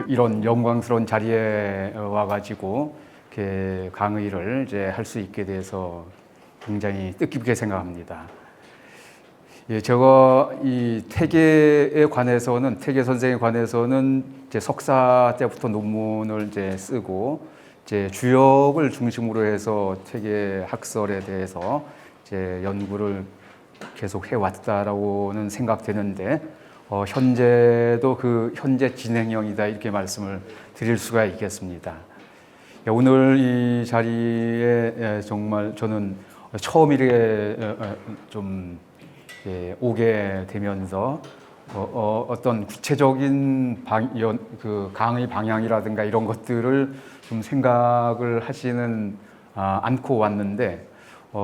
이런 영광스러운 자리에 와가지고 이렇게 강의를 이제 할 수 있게 돼서 굉장히 뜻깊게 생각합니다. 예, 제가 이 퇴계에 관해서는 퇴계 선생에 관해서는 이제 석사 때부터 논문을 이제 쓰고 이제 주역을 중심으로 해서 퇴계 학설에 대해서 이제 연구를 계속 해왔다라고는 생각되는데 현재도 그 현재 진행형이다 이렇게 말씀을 드릴 수가 있겠습니다. 오늘 이 자리에 정말 저는 처음 이렇게 좀 오게 되면서 어떤 구체적인 그 강의 방향이라든가 이런 것들을 좀 생각을 하지는 않고 왔는데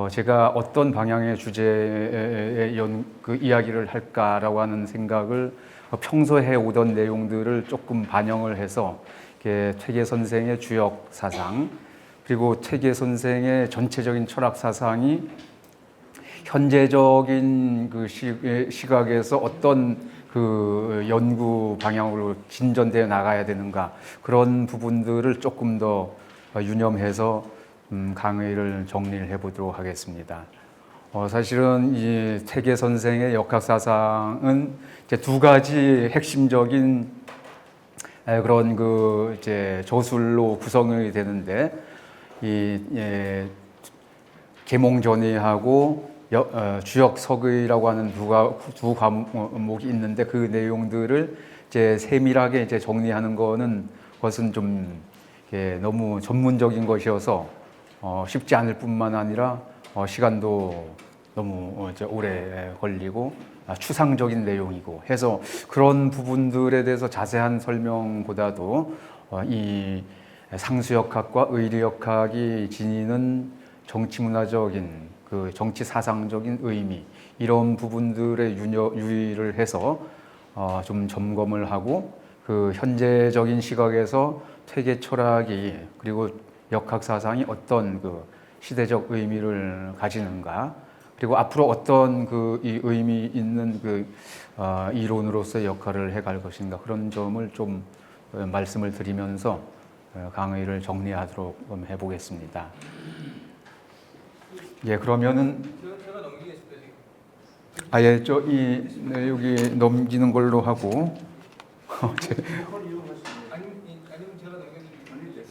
제가 어떤 방향의 주제의 그 이야기를 할까라고 하는 생각을 평소에 해오던 내용들을 조금 반영을 해서 퇴계 선생의 주역 사상 그리고 퇴계 선생의 전체적인 철학 사상이 현재적인 그 시각에서 어떤 그 연구 방향으로 진전되어 나가야 되는가 그런 부분들을 조금 더 유념해서 강의를 정리를 해보도록 하겠습니다. 사실은 이 퇴계 선생의 역학 사상은 이제 두 가지 핵심적인 그런 그 이제 저술로 구성이 되는데 계몽전의하고 주역석의라고 하는 두 과목이 있는데 그 내용들을 이제 세밀하게 이제 정리하는 것은 좀 너무 전문적인 것이어서 쉽지 않을 뿐만 아니라 시간도 너무 오래 걸리고 추상적인 내용이고 해서 그런 부분들에 대해서 자세한 설명보다도 이 상수역학과 의리역학이 지니는 정치문화적인 그 정치 사상적인 의미 이런 부분들에 유의를 해서 좀 점검을 하고 그 현재적인 시각에서 퇴계 철학이 그리고 역학 사상이 어떤 그 시대적 의미를 가지는가 그리고 앞으로 어떤 그 이 의미 있는 그 이론으로서의 역할을 해갈 것인가 그런 점을 좀 말씀을 드리면서 강의를 정리하도록 해보겠습니다. 예, 그러면은 제가 넘기겠습니다. 여기 넘기는 걸로 하고 아니면 제가 넘겨드릴게요.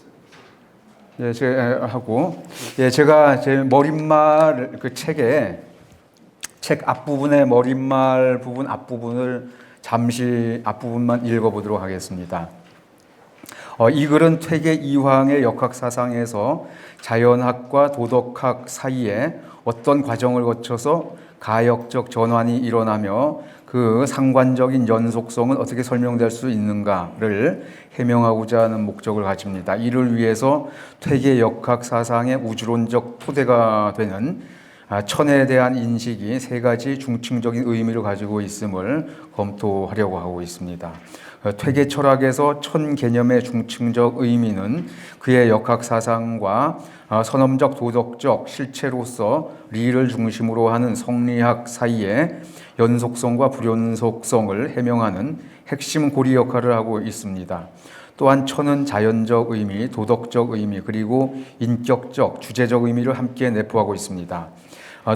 예, 제가 하고 제가 제 머릿말 그 책 앞부분의 머릿말 부분 앞부분을 잠시 앞부분만 읽어보도록 하겠습니다. 이 글은 퇴계 이황의 역학 사상에서 자연학과 도덕학 사이에 어떤 과정을 거쳐서 가역적 전환이 일어나며 그 상관적인 연속성은 어떻게 설명될 수 있는가를 해명하고자 하는 목적을 가집니다. 이를 위해서 퇴계 역학 사상의 우주론적 토대가 되는 천에 대한 인식이 세 가지 중층적인 의미를 가지고 있음을 검토하려고 하고 있습니다. 퇴계 철학에서 천 개념의 중층적 의미는 그의 역학 사상과 선험적 도덕적 실체로서 리를 중심으로 하는 성리학 사이에 연속성과 불연속성을 해명하는 핵심 고리 역할을 하고 있습니다. 또한 천은 자연적 의미, 도덕적 의미, 그리고 인격적, 주제적 의미를 함께 내포하고 있습니다.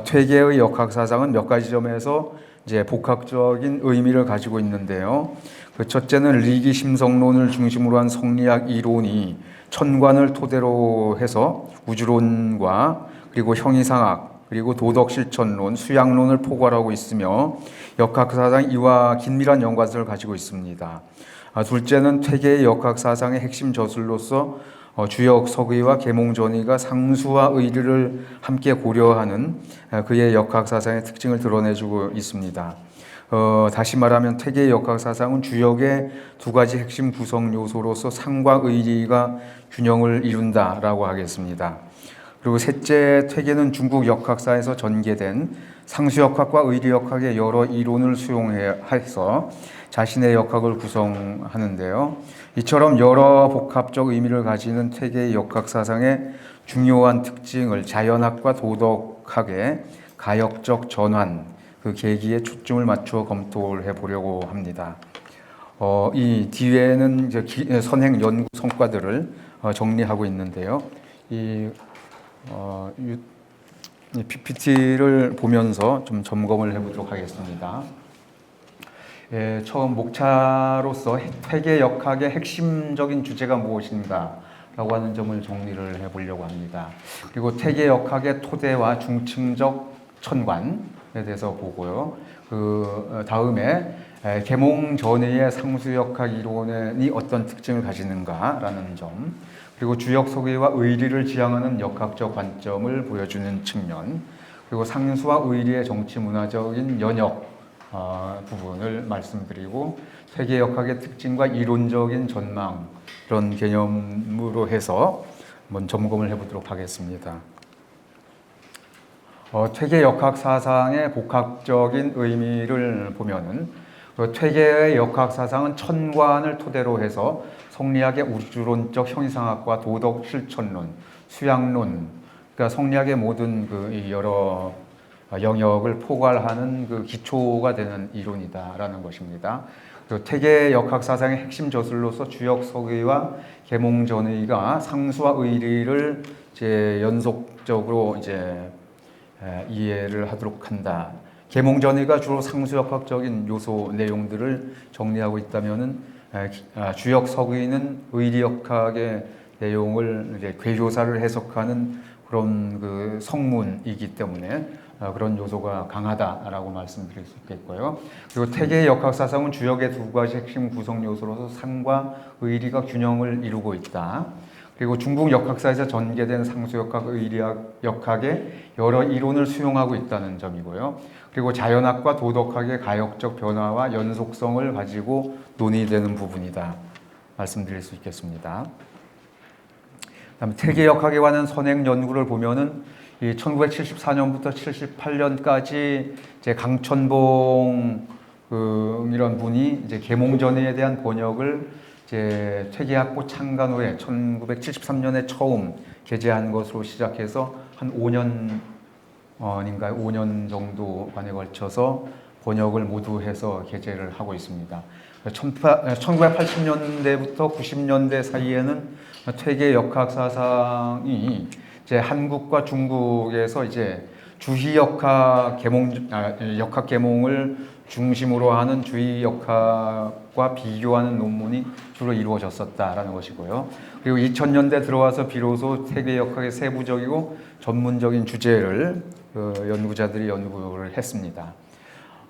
퇴계의 역학 사상은 몇 가지 점에서 이제 복합적인 의미를 가지고 있는데요. 그 첫째는 리기 심성론을 중심으로 한 성리학 이론이 천관을 토대로 해서 우주론과 그리고 형이상학 그리고 도덕 실천론, 수양론을 포괄하고 있으며 역학 사상이 이와 긴밀한 연관성을 가지고 있습니다. 둘째는 퇴계의 역학 사상의 핵심 저술로서 주역 석의와 계몽전의가 상수와 의리를 함께 고려하는 그의 역학 사상의 특징을 드러내주고 있습니다. 다시 말하면 퇴계의 역학 사상은 주역의 두 가지 핵심 구성 요소로서 상과 의리가 균형을 이룬다라고 하겠습니다. 그리고 셋째, 퇴계는 중국 역학사에서 전개된 상수역학과 의리역학의 여러 이론을 수용해서 자신의 역학을 구성하는데요. 이처럼 여러 복합적 의미를 가지는 퇴계의 역학 사상의 중요한 특징을 자연학과 도덕학의 가역적 전환, 그 계기에 초점을 맞추어 검토를 해보려고 합니다. 이 뒤에는 이제 선행 연구 성과들을 정리하고 있는데요. 이 PPT를 보면서 좀 점검을 해보도록 하겠습니다. 처음 목차로서 퇴계역학의 핵심적인 주제가 무엇인가 라고 하는 점을 정리를 해보려고 합니다. 그리고 퇴계역학의 토대와 중층적 천관에 대해서 보고요. 그 다음에 계몽 전의의 상수역학 이론이 어떤 특징을 가지는가라는 점, 그리고 주역서기와 의리를 지향하는 역학적 관점을 보여주는 측면, 그리고 상수와 의리의 정치 문화적인 연역 부분을 말씀드리고, 퇴계역학의 특징과 이론적인 전망, 그런 개념으로 해서 한번 점검을 해보도록 하겠습니다. 퇴계역학 사상의 복합적인 의미를 보면은, 퇴계의 역학 사상은 천관을 토대로 해서 성리학의 우주론적 형이상학과 도덕 실천론, 수양론, 그러니까 성리학의 모든 그 여러 영역을 포괄하는 그 기초가 되는 이론이다라는 것입니다. 퇴계 역학 사상의 핵심 저술로서 주역서기와 계몽전의가 상수와 의리를 이제 연속적으로 이제 이해를 하도록 한다. 계몽전의가 주로 상수역학적인 요소 내용들을 정리하고 있다면은 주역서기는 의리역학의 내용을 이제 괴조사를 해석하는 그런 그 성문이기 때문에 그런 요소가 강하다라고 말씀드릴 수 있겠고요. 그리고 퇴계 역학 사상은 주역의 두 가지 핵심 구성 요소로서 상과 의리가 균형을 이루고 있다. 그리고 중국 역학사에서 전개된 상수역학, 의리역학의 여러 이론을 수용하고 있다는 점이고요. 그리고 자연학과 도덕학의 가역적 변화와 연속성을 가지고 논의되는 부분이다 말씀드릴 수 있겠습니다. 그다음에 퇴계역학에 관한 선행 연구를 보면은 이 1974년부터 78년까지 이제 강천봉 이런 분이 이제 계몽전의에 대한 번역을 이제 퇴계학부 창간 후에 1973년에 처음 게재한 것으로 시작해서 한 5년인가요? 5년 정도간에 걸쳐서 번역을 모두 해서 게재를 하고 있습니다. 1980년대부터 90년대 사이에는 퇴계 역학 사상이 이제 한국과 중국에서 이제 주희 역학 역학 계몽을 중심으로 하는 주희 역학과 비교하는 논문이 주로 이루어졌었다라는 것이고요. 그리고 2000년대 들어와서 비로소 퇴계 역학의 세부적이고 전문적인 주제를 연구자들이 연구를 했습니다.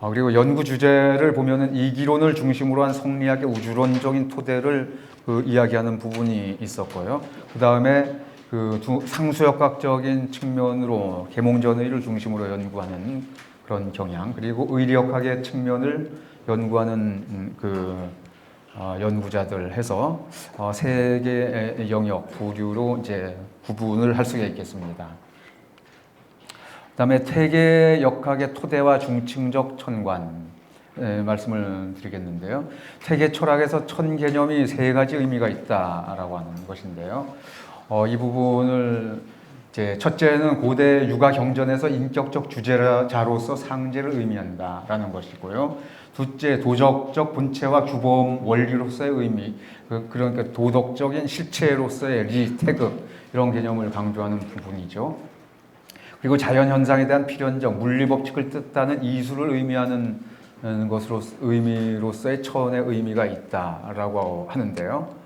그리고 연구 주제를 보면은 이기론을 중심으로 한 성리학의 우주론적인 토대를 이야기하는 부분이 있었고요. 그 다음에 상수역학적인 측면으로 계몽전의를 중심으로 연구하는 그런 경향, 그리고 의리역학의 측면을 연구하는 연구자들 해서 세 개의 영역 부류로 이제 구분을 할 수가 있겠습니다. 그다음에 퇴계 역학의 토대와 중층적 천관 말씀을 드리겠는데요. 퇴계 철학에서 천 개념이 세 가지 의미가 있다라고 하는 것인데요. 이 부분을 이제 첫째는 고대 육아 경전에서 인격적 주제자로서 상제를 의미한다라는 것이고요. 둘째, 도덕적 본체와 규범 원리로서의 의미, 그러니까 도덕적인 실체로서의 리, 태극 이런 개념을 강조하는 부분이죠. 그리고 자연현상에 대한 필연적 물리법칙을 뜻하는 이수를 의미하는 의미로서의 천의 의미가 있다라고 하는데요.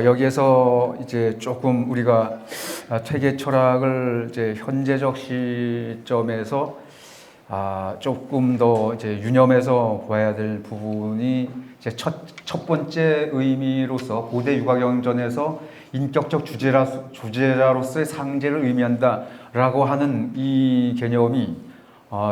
여기에서 이제 조금 우리가 퇴계 철학을 이제 현재적 시점에서 조금 더 이제 유념해서 봐야 될 부분이 이제 첫 번째 의미로서 고대 육아경전에서 인격적 주제자로서의 상제를 의미한다라고 하는 이 개념이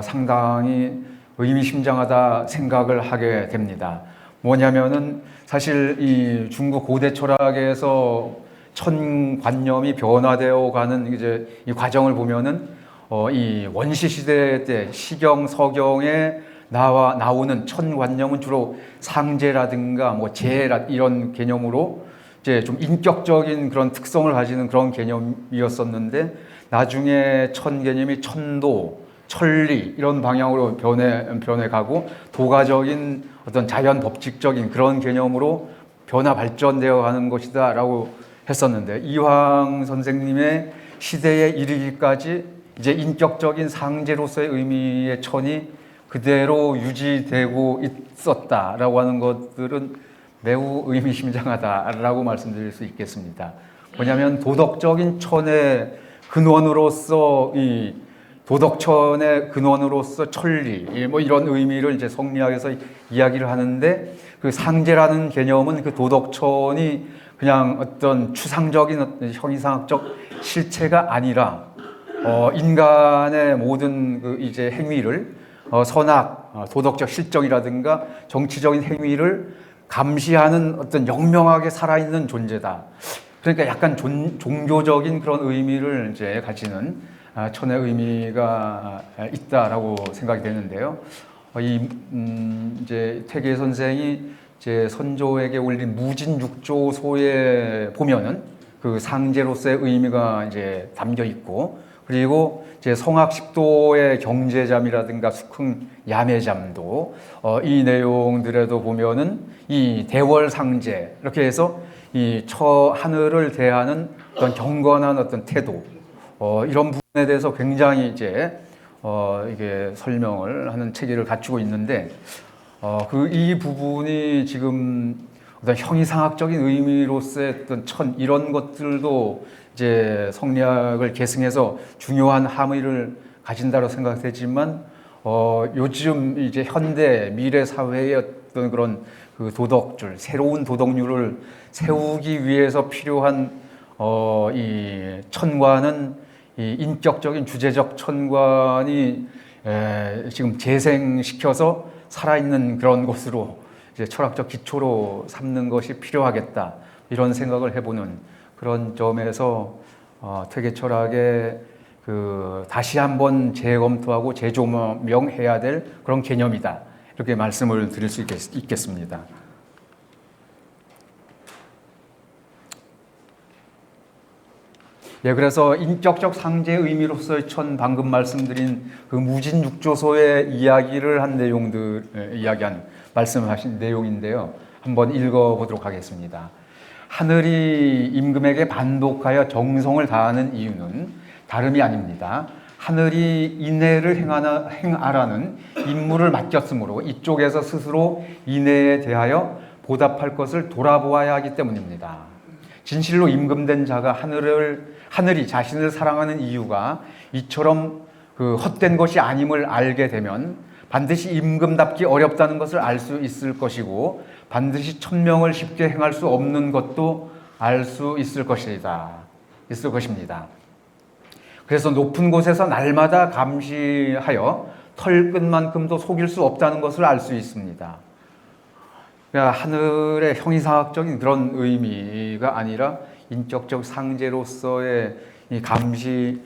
상당히 의미심장하다 생각을 하게 됩니다. 뭐냐면은 사실 이 중국 고대 철학에서 천관념이 변화되어 가는 이제 이 과정을 보면은 이 원시 시대 때 시경 서경에 나오는 천관념은 주로 상제라든가 뭐 제라 이런 개념으로 이제 좀 인격적인 그런 특성을 가지는 그런 개념이었었는데 나중에 천 개념이 천도, 천리 이런 방향으로 변해 가고 도가적인 어떤 자연 법칙적인 그런 개념으로 변화 발전되어 가는 것이다라고 했었는데, 이황 선생님의 시대에 이르기까지 이제 인격적인 상제로서의 의미의 천이 그대로 유지되고 있었다라고 하는 것들은 매우 의미심장하다라고 말씀드릴 수 있겠습니다. 뭐냐면 도덕적인 천의 근원으로서 이 도덕천의 근원으로서 천리 뭐 이런 의미를 이제 성리학에서 이야기를 하는데, 그 상제라는 개념은 그 도덕천이 그냥 어떤 추상적인 어떤 형이상학적 실체가 아니라 인간의 모든 그 이제 행위를 선악, 도덕적 실정이라든가 정치적인 행위를 감시하는 어떤 영명하게 살아있는 존재다. 그러니까 약간 종교적인 그런 의미를 이제 가지는 천의 의미가 있다라고 생각이 되는데요. 이제 태계 선생이 제 선조에게 올린 무진육조소에 보면은 그 상제로서의 의미가 이제 담겨 있고, 그리고 제 성악십도의 경제잠이라든가 숙흥야매잠도 이 내용들에도 보면은 이 대월상제 이렇게 해서 이 하늘을 대하는 어떤 경건한 어떤 태도 이런 부분에 대해서 굉장히 이제 이게 설명을 하는 체계를 갖추고 있는데, 이 부분이 지금 어떤 형이상학적인 의미로서의 어떤 천 이런 것들도 이제 성리학을 계승해서 중요한 함의를 가진다고 생각되지만, 요즘 이제 현대 미래 사회의 어떤 그런 그 도덕줄, 새로운 도덕률을 세우기 위해서 필요한 이 천과는 이 인격적인 주제적 천관이 지금 재생시켜서 살아있는 그런 것으로 이제 철학적 기초로 삼는 것이 필요하겠다, 이런 생각을 해보는 그런 점에서 퇴계 철학의 그 다시 한번 재검토하고 재조명해야 될 그런 개념이다, 이렇게 말씀을 드릴 수 있겠습니다. 예, 그래서 인격적 상제의 의미로서의 천, 방금 말씀드린 그 무진육조소의 이야기를 한 내용들, 이야기한 말씀하신 내용인데요. 한번 읽어보도록 하겠습니다. 하늘이 임금에게 반복하여 정성을 다하는 이유는 다름이 아닙니다. 하늘이 인애를 행하라는 임무를 맡겼으므로 이쪽에서 스스로 인애에 대하여 보답할 것을 돌아보아야 하기 때문입니다. 진실로 임금된 자가 하늘이 자신을 사랑하는 이유가 이처럼 그 헛된 것이 아님을 알게 되면 반드시 임금답기 어렵다는 것을 알 수 있을 것이고, 반드시 천명을 쉽게 행할 수 없는 것도 알 수 있을 것입니다. 그래서 높은 곳에서 날마다 감시하여 털끝만큼도 속일 수 없다는 것을 알 수 있습니다. 그러니까 하늘의 형이상학적인 그런 의미가 아니라 인격적 상제로서의 이 감시,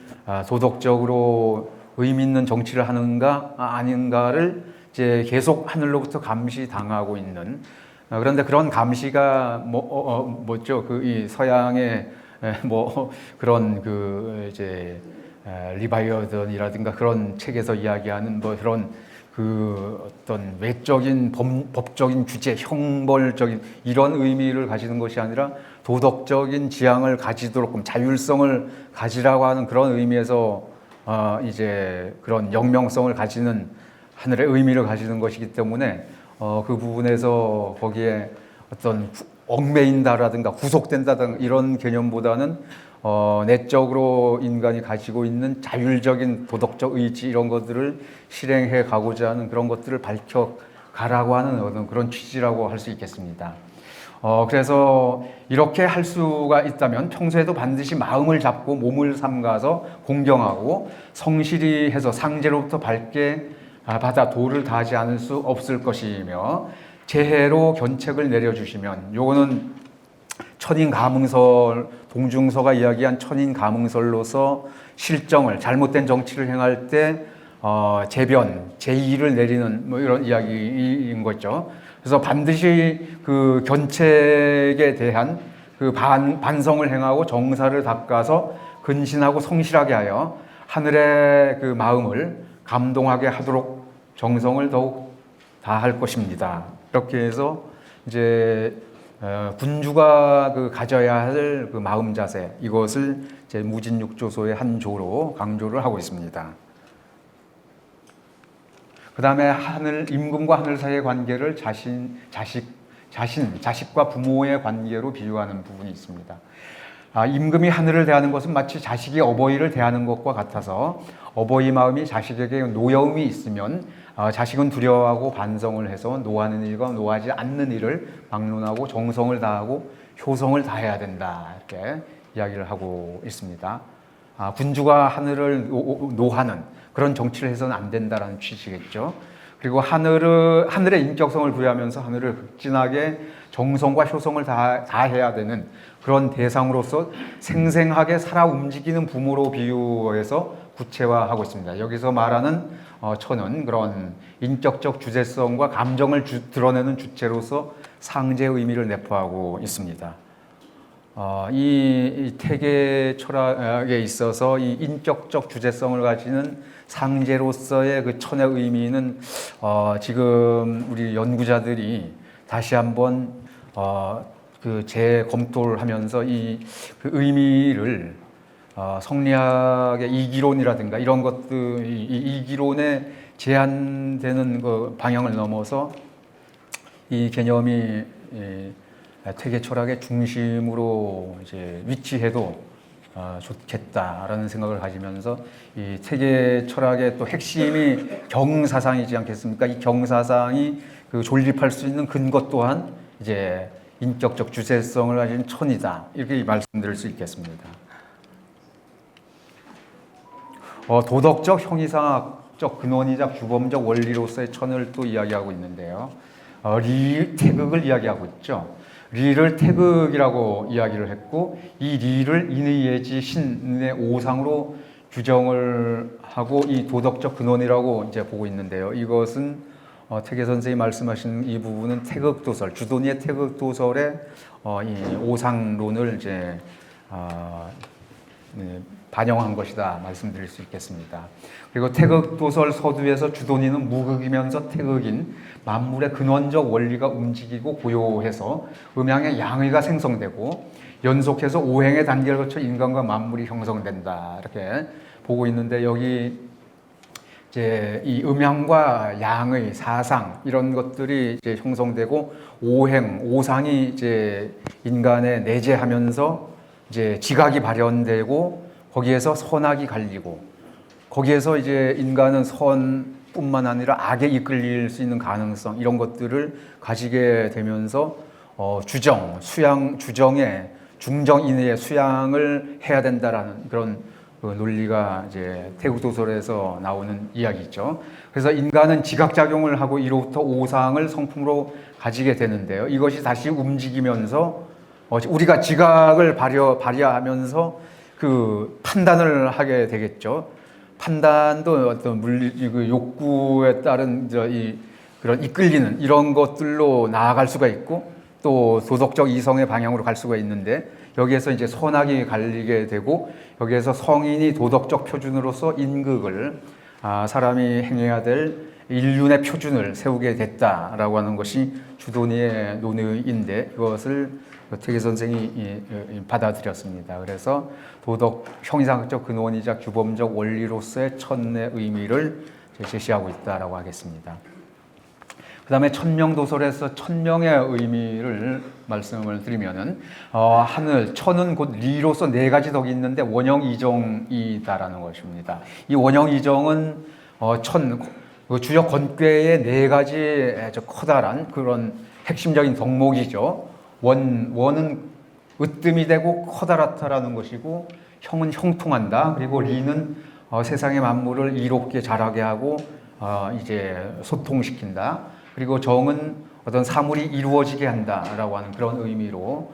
도덕적으로 의미 있는 정치를 하는가 아닌가를 이제 계속 하늘로부터 감시당하고 있는, 그런데 그런 감시가 뭐죠? 그 이 서양의 그런 그 이제 리바이어던이라든가 그런 책에서 이야기하는 그런 그 어떤 외적인 법적인 주제, 형벌적인 이런 의미를 가지는 것이 아니라 도덕적인 지향을 가지도록, 자율성을 가지라고 하는 그런 의미에서 이제 그런 영명성을 가지는 하늘의 의미를 가지는 것이기 때문에 그 부분에서 거기에 어떤 얽매인다라든가 구속된다든가 이런 개념보다는 내적으로 인간이 가지고 있는 자율적인 도덕적 의지 이런 것들을 실행해 가고자 하는 그런 것들을 밝혀가라고 하는 그런 취지라고 할 수 있겠습니다. 그래서 이렇게 할 수가 있다면 평소에도 반드시 마음을 잡고 몸을 삼가서 공경하고 성실히 해서 상제로부터 밝게 받아 도를 다하지 않을 수 없을 것이며, 재해로 견책을 내려주시면, 요거는 천인가문설, 동중서가 이야기한 천인가문설로서 실정을, 잘못된 정치를 행할 때 재변, 제의를 내리는 이런 이야기인 거죠. 그래서 반드시 그 견책에 대한 그 반성을 행하고 정사를 닦아서 근신하고 성실하게 하여 하늘의 그 마음을 감동하게 하도록 정성을 더욱 다할 것입니다. 이렇게 해서 이제 군주가 그 가져야 할 그 마음 자세, 이것을 이제 무진육조소의 한 조로 강조를 하고 있습니다. 그 다음에 임금과 하늘 사이의 관계를 자식과 부모의 관계로 비유하는 부분이 있습니다. 임금이 하늘을 대하는 것은 마치 자식이 어버이를 대하는 것과 같아서 어버이 마음이 자식에게 노여움이 있으면 자식은 두려워하고 반성을 해서 노하는 일과 노하지 않는 일을 막론하고 정성을 다하고 효성을 다해야 된다, 이렇게 이야기를 하고 있습니다. 군주가 하늘을 노하는 그런 정치를 해서는 안 된다라는 취지겠죠. 그리고 하늘의 인격성을 부여하면서 하늘을 극진하게 정성과 효성을 다해야 되는 그런 대상으로서 생생하게 살아 움직이는 부모로 비유해서 구체화하고 있습니다. 여기서 말하는 천은 그런 인격적 주제성과 감정을 드러내는 주체로서 상제의 의미를 내포하고 있습니다. 이 태계 철학에 있어서 이 인격적 주제성을 가지는 상제로서의 그 천의 의미는 지금 우리 연구자들이 다시 한번 그 재검토를 하면서 그 의미를 성리학의 이기론이라든가 이런 것들, 이기론에 제한되는 그 방향을 넘어서 이 개념이 태계 철학의 중심으로 이제 위치해도 좋겠다라는 생각을 가지면서 이 태계 철학의 또 핵심이 경사상이지 않겠습니까? 이 경사상이 그 존립할 수 있는 근거 또한 이제 인격적 주체성을 가진 천이다, 이렇게 말씀드릴 수 있겠습니다. 도덕적, 형이상학적, 근원이자 규범적 원리로서의 천을 또 이야기하고 있는데요. 태극을 이야기하고 있죠. 리를 태극이라고 이야기를 했고, 이 리를 인의, 예지, 신의 오상으로 규정을 하고 이 도덕적 근원이라고 이제 보고 있는데요. 이것은 태계 선생이 말씀하신 이 부분은 태극도설, 주돈이의 태극도설의 이 오상론을 이제 반영한 것이다 말씀드릴 수 있겠습니다. 그리고 태극도설 서두에서 주돈이는 무극이면서 태극인 만물의 근원적 원리가 움직이고 고요해서 음양의 양의가 생성되고 연속해서 오행의 단계를 거쳐 인간과 만물이 형성된다, 이렇게 보고 있는데, 여기 이제 이 음양과 양의 사상 이런 것들이 이제 형성되고 오상이 이제 인간에 내재하면서 이제 지각이 발현되고 거기에서 선악이 갈리고 거기에서 이제 인간은 선뿐만 아니라 악에 이끌릴 수 있는 가능성, 이런 것들을 가지게 되면서 주정의 중정인의 수양을 해야 된다라는 그런 논리가 이제 태극도설에서 나오는 이야기죠. 그래서 인간은 지각작용을 하고 이로부터 오상을 성품으로 가지게 되는데요. 이것이 다시 움직이면서 우리가 지각을 발휘하면서 그 판단을 하게 되겠죠. 판단도 어떤 그 욕구에 따른 그런 이끌리는 이런 것들로 나아갈 수가 있고, 또 도덕적 이성의 방향으로 갈 수가 있는데, 여기에서 이제 선악이 갈리게 되고, 여기에서 성인이 도덕적 표준으로서 인극을 사람이 행해야 될 인륜의 표준을 세우게 됐다라고 하는 것이 주돈이의 논의인데, 이것을 태계 선생이 받아들였습니다. 그래서 도덕 형이상학적 근원이자 규범적 원리로서의 천의 의미를 제시하고 있다라고 하겠습니다. 그 다음에 천명도설에서 천명의 의미를 말씀을 드리면은, 천은 곧 리로서 네 가지 덕이 있는데 원형이정이다라는 것입니다. 이 원형이정은 주역 권괴의 네 가지 아주 커다란 그런 핵심적인 덕목이죠. 원은 으뜸이 되고 커다랗다라는 것이고, 형은 형통한다. 그리고 리는 세상의 만물을 이롭게 자라게 하고 이제 소통시킨다. 그리고 정은 어떤 사물이 이루어지게 한다라고 하는 그런 의미로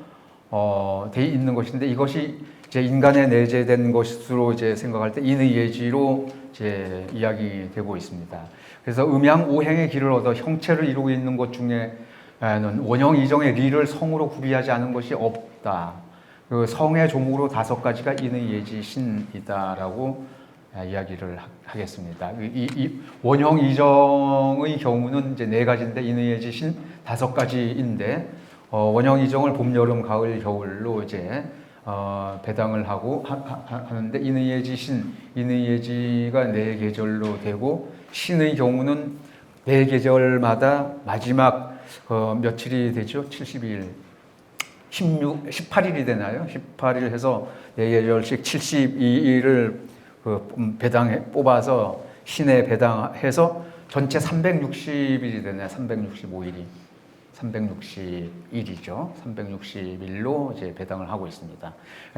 돼 있는 것인데, 이것이 이제 인간에 내재된 것으로 이제 생각할 때 인의 예지로 이제 이야기되고 있습니다. 그래서 음양 오행의 길을 얻어 형체를 이루고 있는 것 중에는 원형 이정의 리를 성으로 구비하지 않은 것이 없다. 그 성의 종으로 5가지가 인의 예지 신이다라고 이야기를 하겠습니다. 이 원형 이정의 경우는 이제 4가지인데 인의 예지 신 5가지인데 원형 이정을 봄, 여름, 가을, 겨울로 이제 배당을 하고 하는데 인의예지, 인의예지가 4계절로 되고 신의 경우는 4계절마다 마지막 며칠이 되죠? 72일, 18일이 되나요? 18일 해서 4계절씩 72일을 뽑아서 신에 배당해서 전체 360일이 되네요. 365일이. 360일이죠. 360일로 이제 배당을 하고 있습니다.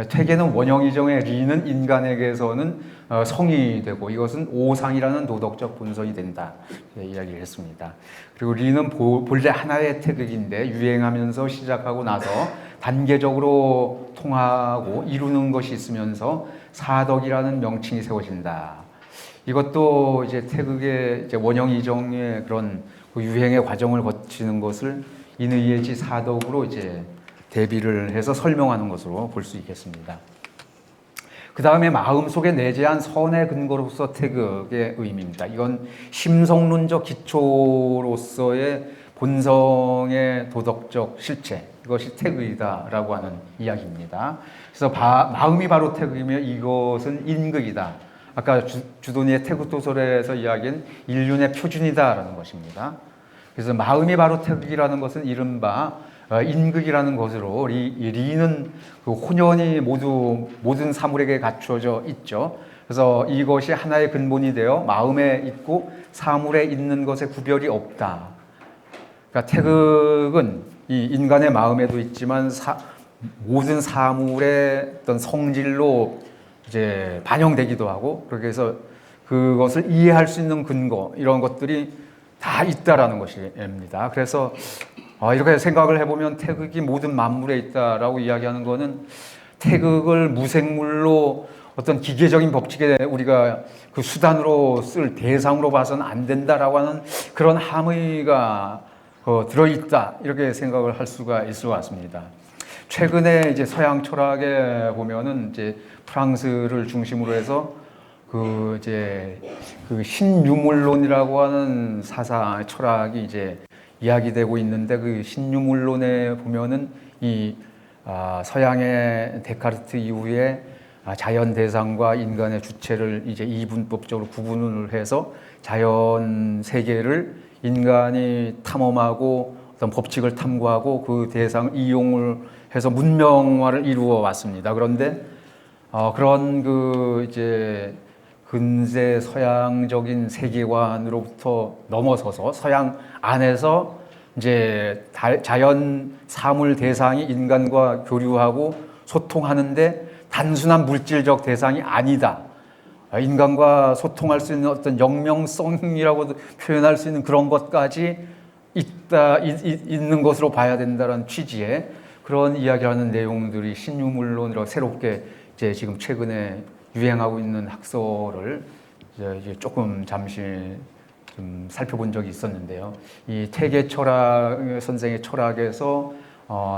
퇴계는 원형이정의 리는 인간에게서는 성이 되고 이것은 오상이라는 도덕적 본성이 된다. 이야기를 했습니다. 그리고 리는 본래 하나의 태극인데 유행하면서 시작하고 나서 단계적으로 통하고 이루는 것이 있으면서 사덕이라는 명칭이 세워진다. 이것도 이제 태극의 이제 원형이정의 그런 그 유행의 과정을 거치는 것을 인의예지 사덕으로 이제 대비를 해서 설명하는 것으로 볼 수 있겠습니다. 그 다음에 마음속에 내재한 선의 근거로서 태극의 의미입니다. 이건 심성론적 기초로서의 본성의 도덕적 실체, 이것이 태극이다라고 하는 이야기입니다. 그래서 마음이 바로 태극이며 이것은 인극이다. 아까 주돈이의 태극도설에서 이야기한 인륜의 표준이다라는 것입니다. 그래서 마음이 바로 태극이라는 것은 이른바 인극이라는 것으로 리는 그 혼연이 모든 사물에게 갖춰져 있죠. 그래서 이것이 하나의 근본이 되어 마음에 있고 사물에 있는 것에 구별이 없다. 그러니까 태극은 이 인간의 마음에도 있지만 모든 사물의 어떤 성질로 이제 반영되기도 하고 그렇게 해서 그것을 이해할 수 있는 근거 이런 것들이 다 있다라는 것입니다. 그래서 이렇게 생각을 해보면 태극이 모든 만물에 있다라고 이야기하는 것은 태극을 무생물로 어떤 기계적인 법칙에 우리가 그 수단으로 쓸 대상으로 봐서는 안 된다라고 하는 그런 함의가 들어있다 이렇게 생각을 할 수가 있을 것 같습니다. 최근에 이제 서양 철학에 보면은 이제 프랑스를 중심으로 해서 그 신유물론이라고 하는 사상 철학이 이제 이야기되고 있는데 그 신유물론에 보면은 서양의 데카르트 이후에 자연 대상과 인간의 주체를 이제 이분법적으로 구분을 해서 자연 세계를 인간이 탐험하고 어떤 법칙을 탐구하고 그 대상 이용을 해서 문명화를 이루어 왔습니다. 그런데 그런 이제 근세 서양적인 세계관으로부터 넘어서서 서양 안에서 이제 자연 사물 대상이 인간과 교류하고 소통하는데 단순한 물질적 대상이 아니다. 인간과 소통할 수 있는 어떤 영명성이라고도 표현할 수 있는 그런 것까지 있는 것으로 봐야 된다는 취지의 그런 이야기하는 내용들이 신유물론이라고 새롭게 이제 지금 최근에 유행하고 있는 학설을 이제 조금 잠시 좀 살펴본 적이 있었는데요. 이 태계 철학 선생의 철학에서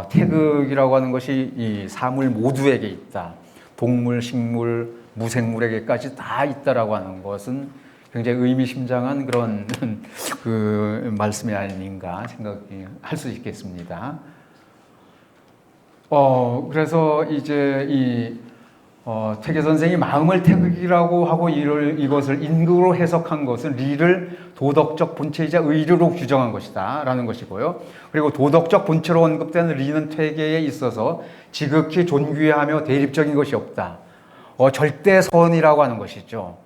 태극이라고 하는 것이 이 사물 모두에게 있다. 동물, 식물, 무생물에게까지 다 있다라고 하는 것은 굉장히 의미심장한 그런 그 말씀이 아닌가 생각할 수 있겠습니다. 그래서 이제 태계 선생이 마음을 태극이라고 하고 이것을 인극으로 해석한 것은 리를 도덕적 본체이자 의류로 규정한 것이다 라는 것이고요. 그리고 도덕적 본체로 언급되는 리는 퇴계에 있어서 지극히 존귀하며 대립적인 것이 없다. 절대선이라고 하는 것이죠.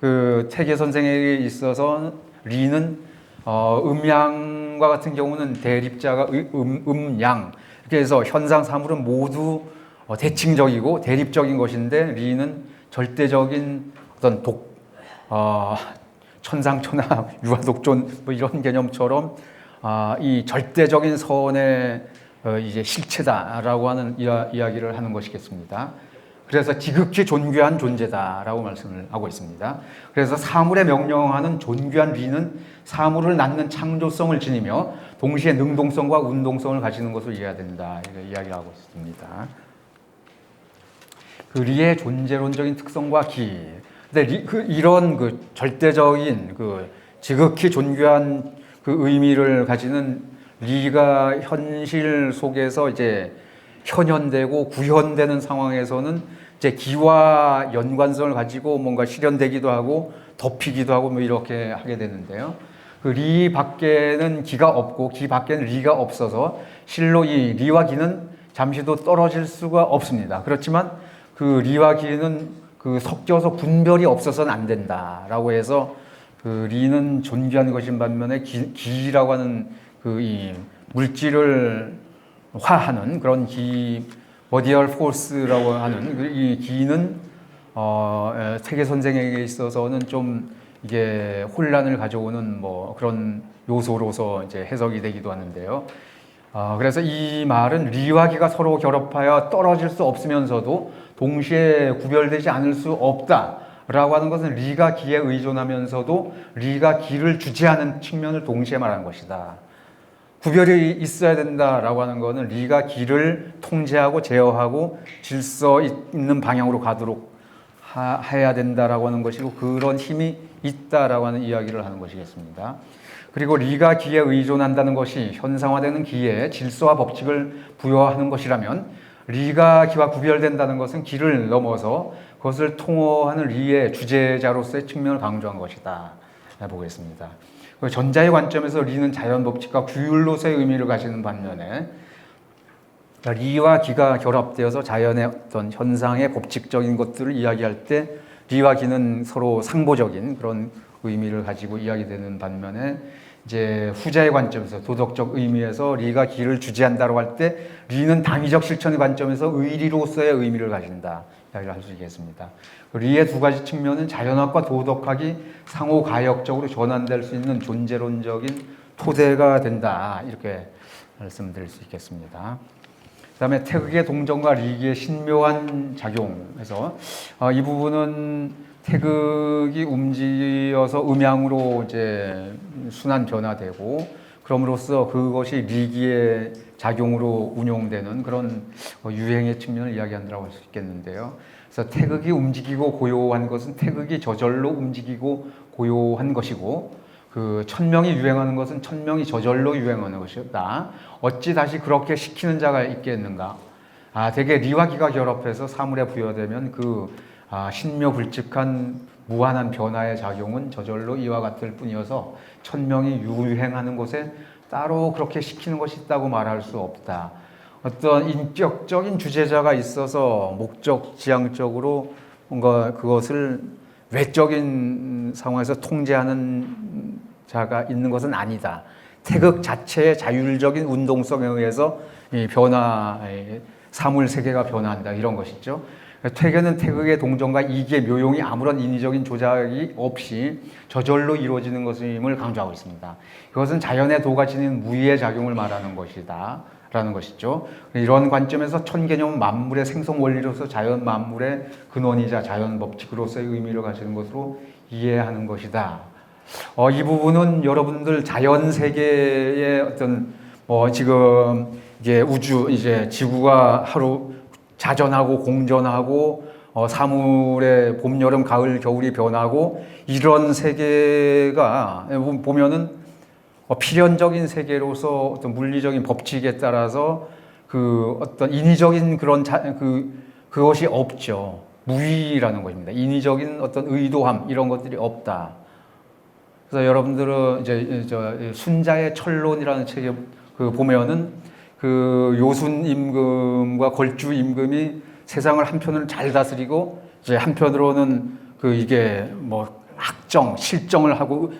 그 태계 선생에게 있어서 리는 음양과 같은 경우는 대립자가 음양 이렇게 해서 현상 사물은 모두 대칭적이고 대립적인 것인데 리는 절대적인 어떤 천상천하 유아독존 뭐 이런 개념처럼 이 절대적인 선의 이제 실체다라고 하는 이야기를 하는 것이겠습니다. 그래서 지극히 존귀한 존재다라고 말씀을 하고 있습니다. 그래서 사물에 명령하는 존귀한 리는 사물을 낳는 창조성을 지니며 동시에 능동성과 운동성을 가지는 것을 이해해야 된다. 이렇게 이야기를 하고 있습니다. 그 리의 존재론적인 특성과 기. 근데 이런 절대적인 지극히 존귀한 그 의미를 가지는 리가 현실 속에서 이제 현현되고 구현되는 상황에서는 이제 기와 연관성을 가지고 뭔가 실현되기도 하고 덮이기도 하고 뭐 이렇게 하게 되는데요. 그 리 밖에는 기가 없고 기 밖에는 리가 없어서 실로 이 리와 기는 잠시도 떨어질 수가 없습니다. 그렇지만 그 리와 기는 그 섞여서 분별이 없어서는 안 된다라고 해서 그 리는 존귀한 것인 반면에 기라고 하는 그 이 물질을 화하는 그런 버디얼 포스라고 하는 이 기는 세계 선생에게 있어서는 좀 이게 혼란을 가져오는 뭐 그런 요소로서 이제 해석이 되기도 하는데요. 그래서 이 말은 리와 기가 서로 결합하여 떨어질 수 없으면서도 동시에 구별되지 않을 수 없다라고 하는 것은 리가 기에 의존하면서도 리가 기를 주재하는 측면을 동시에 말하는 것이다. 구별이 있어야 된다라고 하는 것은 리가 기를 통제하고 제어하고 질서 있는 방향으로 가도록 해야 된다라고 하는 것이고 그런 힘이 있다라고 하는 이야기를 하는 것이겠습니다. 그리고 리가 기에 의존한다는 것이 현상화되는 기에 질서와 법칙을 부여하는 것이라면 리가 기와 구별된다는 것은 기를 넘어서 그것을 통호하는 리의 주재자로서의 측면을 강조한 것이다. 보겠습니다. 전자의 관점에서 리는 자연 법칙과 규율로서의 의미를 가지는 반면에 리와 기가 결합되어서 자연의 어떤 현상의 법칙적인 것들을 이야기할 때 리와 기는 서로 상보적인 그런 의미를 가지고 이야기되는 반면에 이제 후자의 관점에서 도덕적 의미에서 리가 기를 주재한다고 할 때 리는 당위적 실천의 관점에서 의리로서의 의미를 가진다 이야기를 할 수 있겠습니다. 리의 두 가지 측면은 자연학과 도덕학이 상호 가역적으로 전환될 수 있는 존재론적인 토대가 된다 이렇게 말씀드릴 수 있겠습니다. 그다음에 태극의 동정과 리기의 신묘한 작용에서 이 부분은 태극이 움직여서 음양으로 이제 순환 변화되고 그럼으로써 그것이 리기의 작용으로 운용되는 그런 유행의 측면을 이야기한다고 할 수 있겠는데요. 그래서 태극이 움직이고 고요한 것은 태극이 저절로 움직이고 고요한 것이고 그 천명이 유행하는 것은 천명이 저절로 유행하는 것이다. 어찌 다시 그렇게 시키는 자가 있겠는가? 대개 리와 기가 결합해서 사물에 부여되면 그 신묘불측한 무한한 변화의 작용은 저절로 이와 같을 뿐이어서 천명이 유행하는 곳에 따로 그렇게 시키는 것이 있다고 말할 수 없다. 어떤 인격적인 주재자가 있어서 목적 지향적으로 뭔가 그것을 외적인 상황에서 통제하는 자가 있는 것은 아니다. 태극 자체의 자율적인 운동성에 의해서 이 사물 세계가 변화한다 이런 것이죠. 퇴계는 태극의 동정과 이기의 묘용이 아무런 인위적인 조작이 없이 저절로 이루어지는 것임을 강조하고 있습니다. 이것은 자연의 도가 지닌 무의의 작용을 말하는 것이다 라는 것이죠. 이런 관점에서 천개념은 만물의 생성 원리로서 자연 만물의 근원이자 자연 법칙으로서의 의미를 가지는 것으로 이해하는 것이다. 이 부분은 여러분들 자연 세계의 어떤 지금 이제 우주 이제 지구가 하루 자전하고 공전하고 사물의 봄, 여름, 가을, 겨울이 변하고 이런 세계가 보면은 필연적인 세계로서 어떤 물리적인 법칙에 따라서 그 어떤 인위적인 그런 그것이 없죠. 무의라는 것입니다. 인위적인 어떤 의도함 이런 것들이 없다. 그래서 여러분들은 이제 순자의 철론이라는 책에 보면은 그 요순 임금과 걸주 임금이 세상을 한편으로는 잘 다스리고 이제 한편으로는 이게 학정, 실정을 하고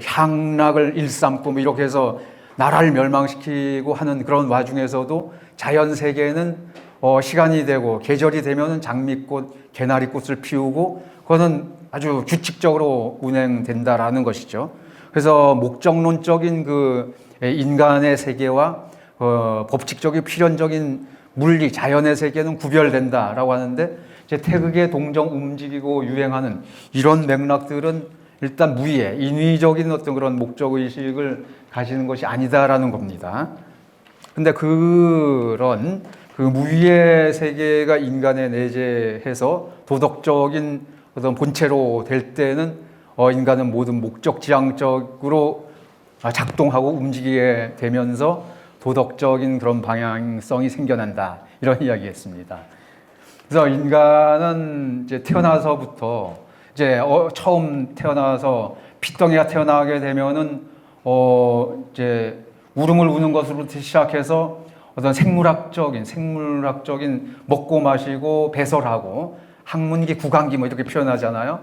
향락을 일삼고 이렇게 해서 나라를 멸망시키고 하는 그런 와중에서도 자연 세계에는 시간이 되고 계절이 되면은 장미꽃, 개나리꽃을 피우고 그거는 아주 규칙적으로 운행된다라는 것이죠. 그래서 목적론적인 인간의 세계와 법칙적인 필연적인 물리, 자연의 세계는 구별된다라고 하는데 이제 태극의 동정 움직이고 유행하는 이런 맥락들은 일단 무의의 인위적인 어떤 그런 목적의식을 가지는 것이 아니다라는 겁니다. 근데 그런 무의의 세계가 인간에 내재해서 도덕적인 어떤 본체로 될 때는 인간은 모든 목적 지향적으로 작동하고 움직이게 되면서 도덕적인 그런 방향성이 생겨난다. 이런 이야기했습니다. 그래서 인간은 이제 태어나서부터 이제 처음 태어나서 핏덩이가 태어나게 되면은 이제 울음을 우는 것으로부터 시작해서 어떤 생물학적인 먹고 마시고 배설하고 학문기 구강기 뭐 이렇게 표현하잖아요.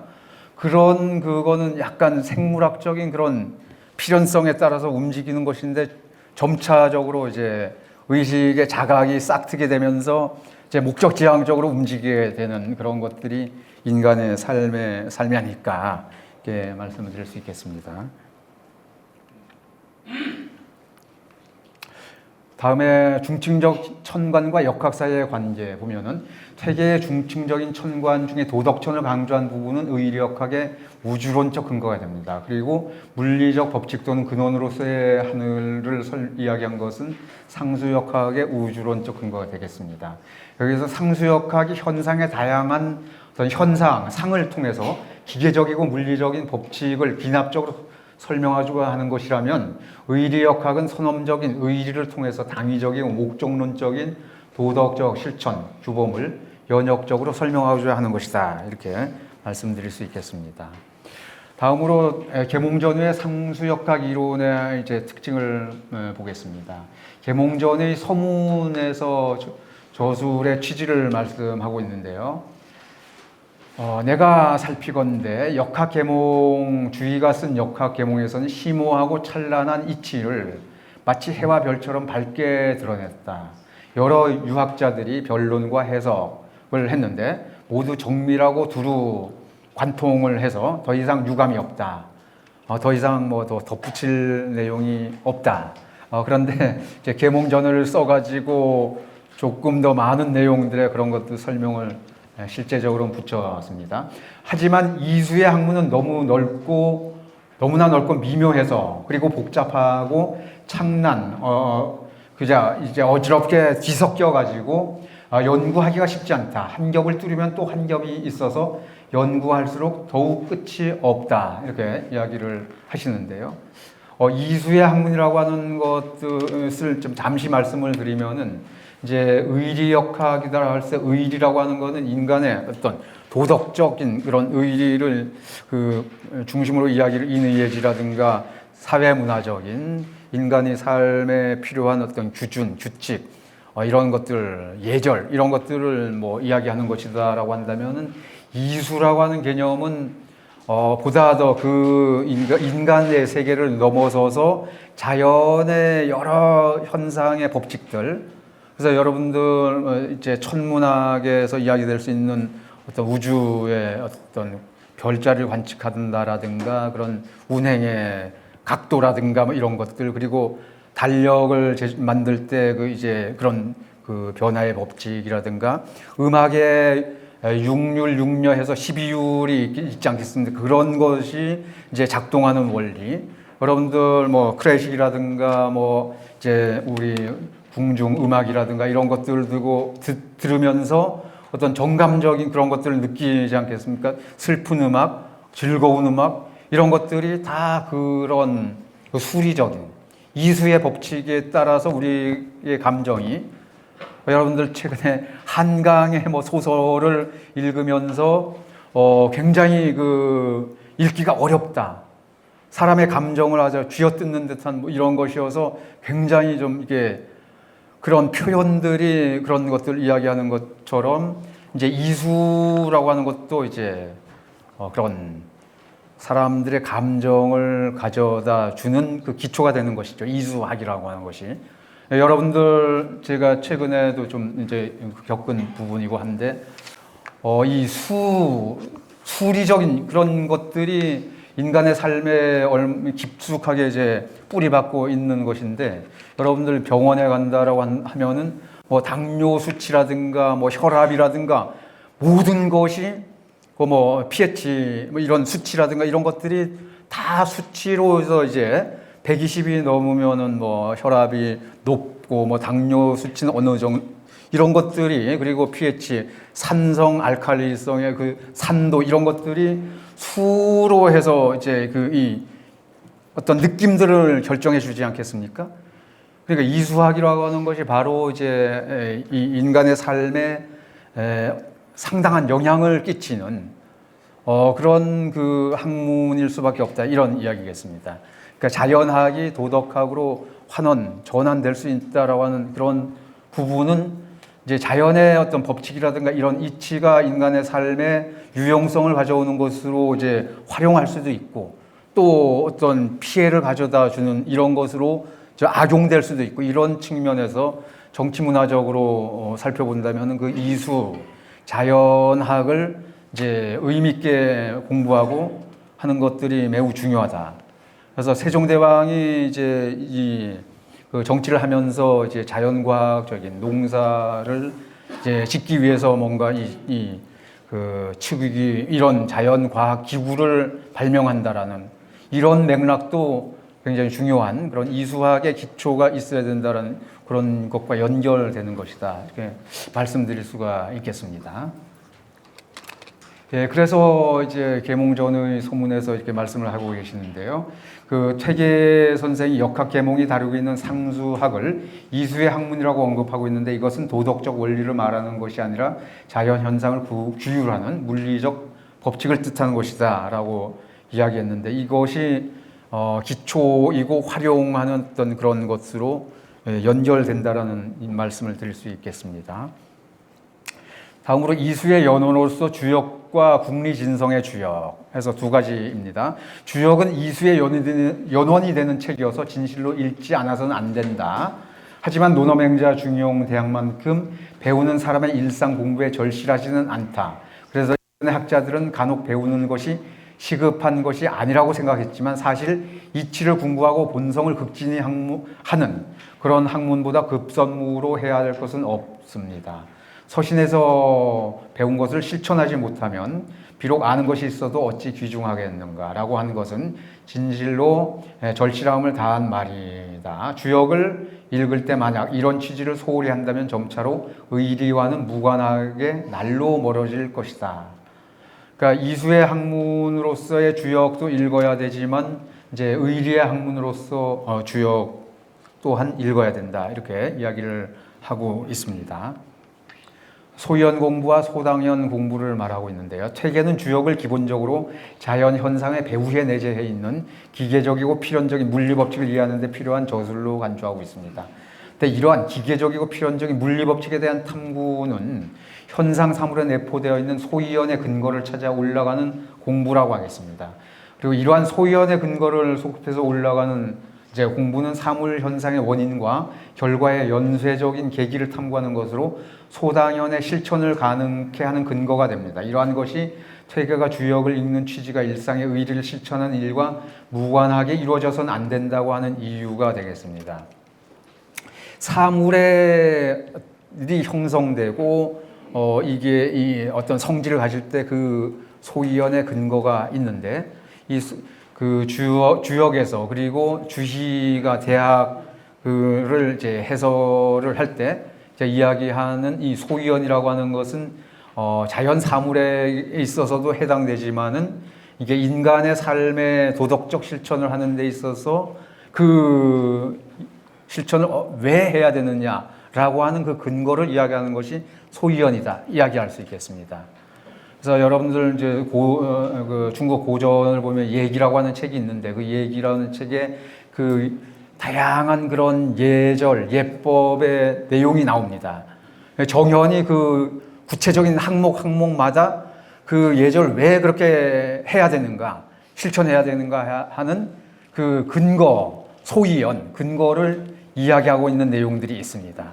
그거는 약간 생물학적인 그런 필연성에 따라서 움직이는 것인데 점차적으로 이제 의식의 자각이 싹트게 되면서 이제 목적지향적으로 움직이게 되는 그런 것들이 인간의 삶이 아닐까 이렇게 말씀을 드릴 수 있겠습니다. 다음에 중층적 천관과 역학 사이의 관계 보면은 퇴계의 중층적인 천관 중에 도덕천을 강조한 부분은 의리역학의 우주론적 근거가 됩니다. 그리고 물리적 법칙 또는 근원으로서의 하늘을 이야기한 것은 상수역학의 우주론적 근거가 되겠습니다. 여기서 상수역학이 현상의 다양한 어떤 상을 통해서 기계적이고 물리적인 법칙을 기납적으로 설명하자고 하는 것이라면 의리역학은 선험적인 의리를 통해서 당위적이고 목적론적인 도덕적 실천, 규범을 연역적으로 설명하고자 하는 것이다. 이렇게 말씀드릴 수 있겠습니다. 다음으로 계몽전의 상수역학 이론의 이제 특징을 보겠습니다. 계몽전의 서문에서 저술의 취지를 말씀하고 있는데요. 내가 살피건대 역학계몽, 주의가 쓴 역학계몽에서는 심오하고 찬란한 이치를 마치 해와 별처럼 밝게 드러냈다. 여러 유학자들이 변론과 해석을 했는데 모두 정밀하고 두루 관통을 해서 더 이상 유감이 없다. 더 이상 뭐 더 덧붙일 내용이 없다. 그런데 이제 계몽전을 써가지고 조금 더 많은 내용들의 그런 것들 설명을 실제적으로 붙였습니다. 하지만 이수의 학문은 너무나 넓고 미묘해서 그리고 복잡하고 창난, 이제 어지럽게 뒤섞여 가지고 연구하기가 쉽지 않다. 한 겹을 뚫으면 또 한 겹이 있어서 연구할수록 더욱 끝이 없다. 이렇게 이야기를 하시는데요. 이수의 학문이라고 하는 것을 좀 잠시 말씀을 드리면은 이제 의리역학이라 할 때 의리라고 하는 것은 인간의 어떤 도덕적인 그런 의리를 중심으로 이야기를 인의예지라든가 사회문화적인 인간의 삶에 필요한 어떤 규준, 규칙 이런 것들, 예절 이런 것들을 뭐 이야기하는 것이다라고 한다면은 이수라고 하는 개념은 보다 더 그 인간의 세계를 넘어서서 자연의 여러 현상의 법칙들. 그래서 여러분들 이제 천문학에서 이야기될 수 있는 어떤 우주의 어떤 별자리를 관측한다라든가 그런 운행의 각도라든가 뭐 이런 것들, 그리고 달력을 만들 때 이제 그런 변화의 법칙이라든가 음악의 6률, 6녀해서 12율이 있지 않겠습니까? 그런 것이 이제 작동하는 원리. 여러분들 뭐 클래식이라든가 뭐 이제 우리 궁중 음악이라든가 이런 것들을 들으면서 어떤 정감적인 그런 것들을 느끼지 않겠습니까? 슬픈 음악, 즐거운 음악 이런 것들이 다 그런 수리적인 이수의 법칙에 따라서 우리의 감정이, 여러분들 최근에 한강의 뭐 소설을 읽으면서 굉장히 읽기가 어렵다. 사람의 감정을 아주 쥐어뜯는 듯한 뭐 이런 것이어서 굉장히 좀 이게 그런 표현들이 그런 것들 이야기하는 것처럼 이제 이수라고 하는 것도 이제 그런 사람들의 감정을 가져다 주는 그 기초가 되는 것이죠. 이수학이라고 하는 것이. 여러분들 제가 최근에도 좀 이제 겪은 부분이고 한데 이 수리적인 그런 것들이 인간의 삶에 깊숙하게 이제 뿌리박고 있는 것인데, 여러분들 병원에 간다라고 하면은 뭐 당뇨 수치라든가 뭐 혈압이라든가 모든 것이 뭐 pH 뭐 이런 수치라든가 이런 것들이 다 수치로서 이제 120이 넘으면은 뭐 혈압이 높고 뭐 당뇨 수치는 어느 정도 이런 것들이, 그리고 pH, 산성, 알칼리성의 산도 이런 것들이 수로 해서 이제 이 어떤 느낌들을 결정해 주지 않겠습니까? 그러니까 이수학이라고 하는 것이 바로 이제 이 인간의 삶에 상당한 영향을 끼치는 그런 그 학문일 수밖에 없다, 이런 이야기겠습니다. 그러니까 자연학이 도덕학으로 전환될 수 있다라고 하는 그런 부분은 이제 자연의 어떤 법칙이라든가 이런 이치가 인간의 삶에 유용성을 가져오는 것으로 이제 활용할 수도 있고, 또 어떤 피해를 가져다 주는 이런 것으로 악용될 수도 있고, 이런 측면에서 정치 문화적으로 살펴본다면 그 이수, 자연학을 이제 의미 있게 공부하고 하는 것들이 매우 중요하다. 그래서 세종대왕이 이제 그 정치를 하면서 이제 자연과학적인 농사를 이제 짓기 위해서 뭔가 그 측위기 이런 자연과학 기구를 발명한다라는 이런 맥락도 굉장히 중요한 그런 이수학의 기초가 있어야 된다는 그런 것과 연결되는 것이다, 이렇게 말씀드릴 수가 있겠습니다. 예, 그래서 이제 계몽전의 소문에서 이렇게 말씀을 하고 계시는데요. 그 퇴계 선생이 역학계몽이 다루고 있는 상수학을 이수의 학문이라고 언급하고 있는데, 이것은 도덕적 원리를 말하는 것이 아니라 자연 현상을 규율하는 물리적 법칙을 뜻하는 것이다라고 이야기했는데, 이것이 기초이고 활용하는 어떤 그런 것으로 연결된다라는 말씀을 드릴 수 있겠습니다. 다음으로 이수의 연원으로서 주역과 국리진성의 주역 해서 두 가지입니다. 주역은 이수의 연원이 되는 책이어서 진실로 읽지 않아서는 안 된다. 하지만 논어맹자 중용 대학만큼 배우는 사람의 일상 공부에 절실하지는 않다. 그래서 학자들은 간혹 배우는 것이 시급한 것이 아니라고 생각했지만, 사실 이치를 공부하고 본성을 극진히 하는 그런 학문보다 급선무로 해야 할 것은 없습니다. 서신에서 배운 것을 실천하지 못하면 비록 아는 것이 있어도 어찌 귀중하겠는가라고 하는 것은 진실로 절실함을 다한 말이다. 주역을 읽을 때 만약 이런 취지를 소홀히 한다면 점차로 의리와는 무관하게 날로 멀어질 것이다. 그러니까 이수의 학문으로서의 주역도 읽어야 되지만, 이제 의리의 학문으로서 주역 또한 읽어야 된다, 이렇게 이야기를 하고 있습니다. 소연 공부와 소당연 공부를 말하고 있는데요. 퇴계는 주역을 기본적으로 자연 현상의 배후에 내재해 있는 기계적이고 필연적인 물리 법칙을 이해하는 데 필요한 저술로 간주하고 있습니다. 근데 이러한 기계적이고 필연적인 물리 법칙에 대한 탐구는 현상 사물에 내포되어 있는 소이연의 근거를 찾아 올라가는 공부라고 하겠습니다. 그리고 이러한 소이연의 근거를 소급해서 올라가는 이제 공부는 사물 현상의 원인과 결과의 연쇄적인 계기를 탐구하는 것으로 소당연의 실천을 가능케 하는 근거가 됩니다. 이러한 것이 퇴계가 주역을 읽는 취지가 일상의 의리를 실천하는 일과 무관하게 이루어져서는 안 된다고 하는 이유가 되겠습니다. 사물의 일이 형성되고 이게 이 어떤 성질을 가질 때 그 소이연의 근거가 있는데, 그 주역에서 그리고 주희가 대학을 이제 해설을 할 때 이야기하는 이 소이연이라고 하는 것은 자연 사물에 있어서도 해당되지만은 이게 인간의 삶의 도덕적 실천을 하는 데 있어서 그 실천을 왜 해야 되느냐라고 하는 그 근거를 이야기하는 것이 소이연이다, 이야기할 수 있겠습니다. 그래서 여러분들 이제 그 중국 고전을 보면 예기라고 하는 책이 있는데, 그 예기라는 책에 그 다양한 그런 예절, 예법의 내용이 나옵니다. 정현이 그 구체적인 항목마다 그 예절 왜 그렇게 해야 되는가, 실천해야 되는가 하는 그 근거, 소이연, 근거를 이야기하고 있는 내용들이 있습니다.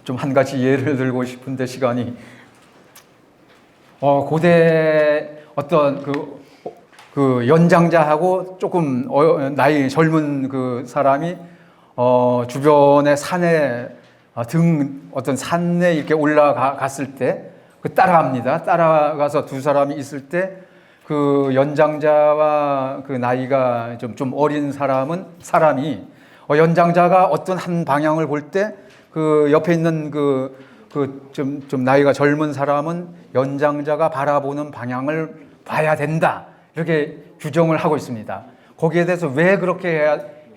좀 한 가지 예를 들고 싶은데 시간이, 고대 어떤 그 연장자하고 조금 나이 젊은 그 사람이 주변의 산에 어떤 산에 이렇게 올라갔을 때 그 따라갑니다. 따라가서 두 사람이 있을 때 그 연장자와 그 나이가 좀 어린 사람이 연장자가 어떤 한 방향을 볼 때 그 옆에 있는 좀 나이가 젊은 사람은 연장자가 바라보는 방향을 봐야 된다, 이렇게 규정을 하고 있습니다. 거기에 대해서 왜 그렇게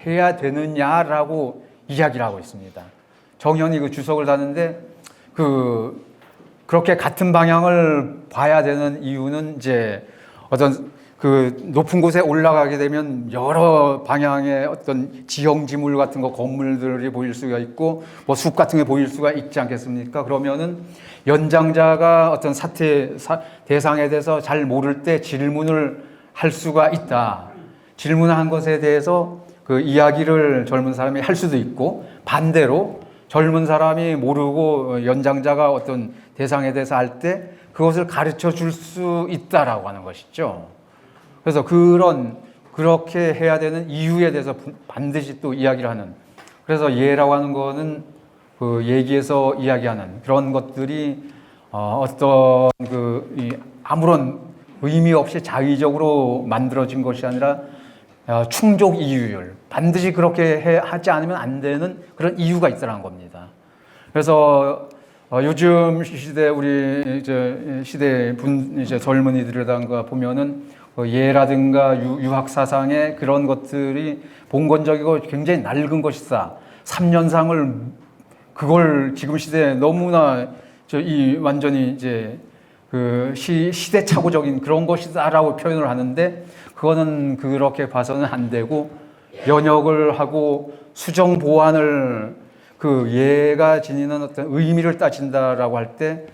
해야 되느냐라고 이야기를 하고 있습니다. 정현이 그 주석을 다는데 그렇게 같은 방향을 봐야 되는 이유는 이제 어떤 그 높은 곳에 올라가게 되면 여러 방향의 어떤 지형지물 같은 거 건물들이 보일 수가 있고 뭐 숲 같은 게 보일 수가 있지 않겠습니까? 그러면은 연장자가 어떤 대상에 대해서 잘 모를 때 질문을 할 수가 있다. 질문한 것에 대해서 그 이야기를 젊은 사람이 할 수도 있고 반대로 젊은 사람이 모르고 연장자가 어떤 대상에 대해서 할 때 그것을 가르쳐 줄 수 있다라고 하는 것이죠. 그래서 그렇게 해야 되는 이유에 대해서 반드시 또 이야기를 하는. 그래서 예라고 하는 거는 그 얘기에서 이야기하는 그런 것들이 어떤 아무런 의미 없이 자의적으로 만들어진 것이 아니라 충족 이유율, 반드시 그렇게 하지 않으면 안 되는 그런 이유가 있다는 겁니다. 그래서 요즘 시대 우리 시대 젊은이들이라든가 보면은 예라든가 유학 사상의 그런 것들이 봉건적이고 굉장히 낡은 것이다. 3년상을 그걸 지금 시대에 너무나 완전히 이제 시대착오적인 그런 것이다라고 표현을 하는데 그거는 그렇게 봐서는 안 되고 연역을 하고 수정 보완을 예가 지니는 어떤 의미를 따진다라고 할 때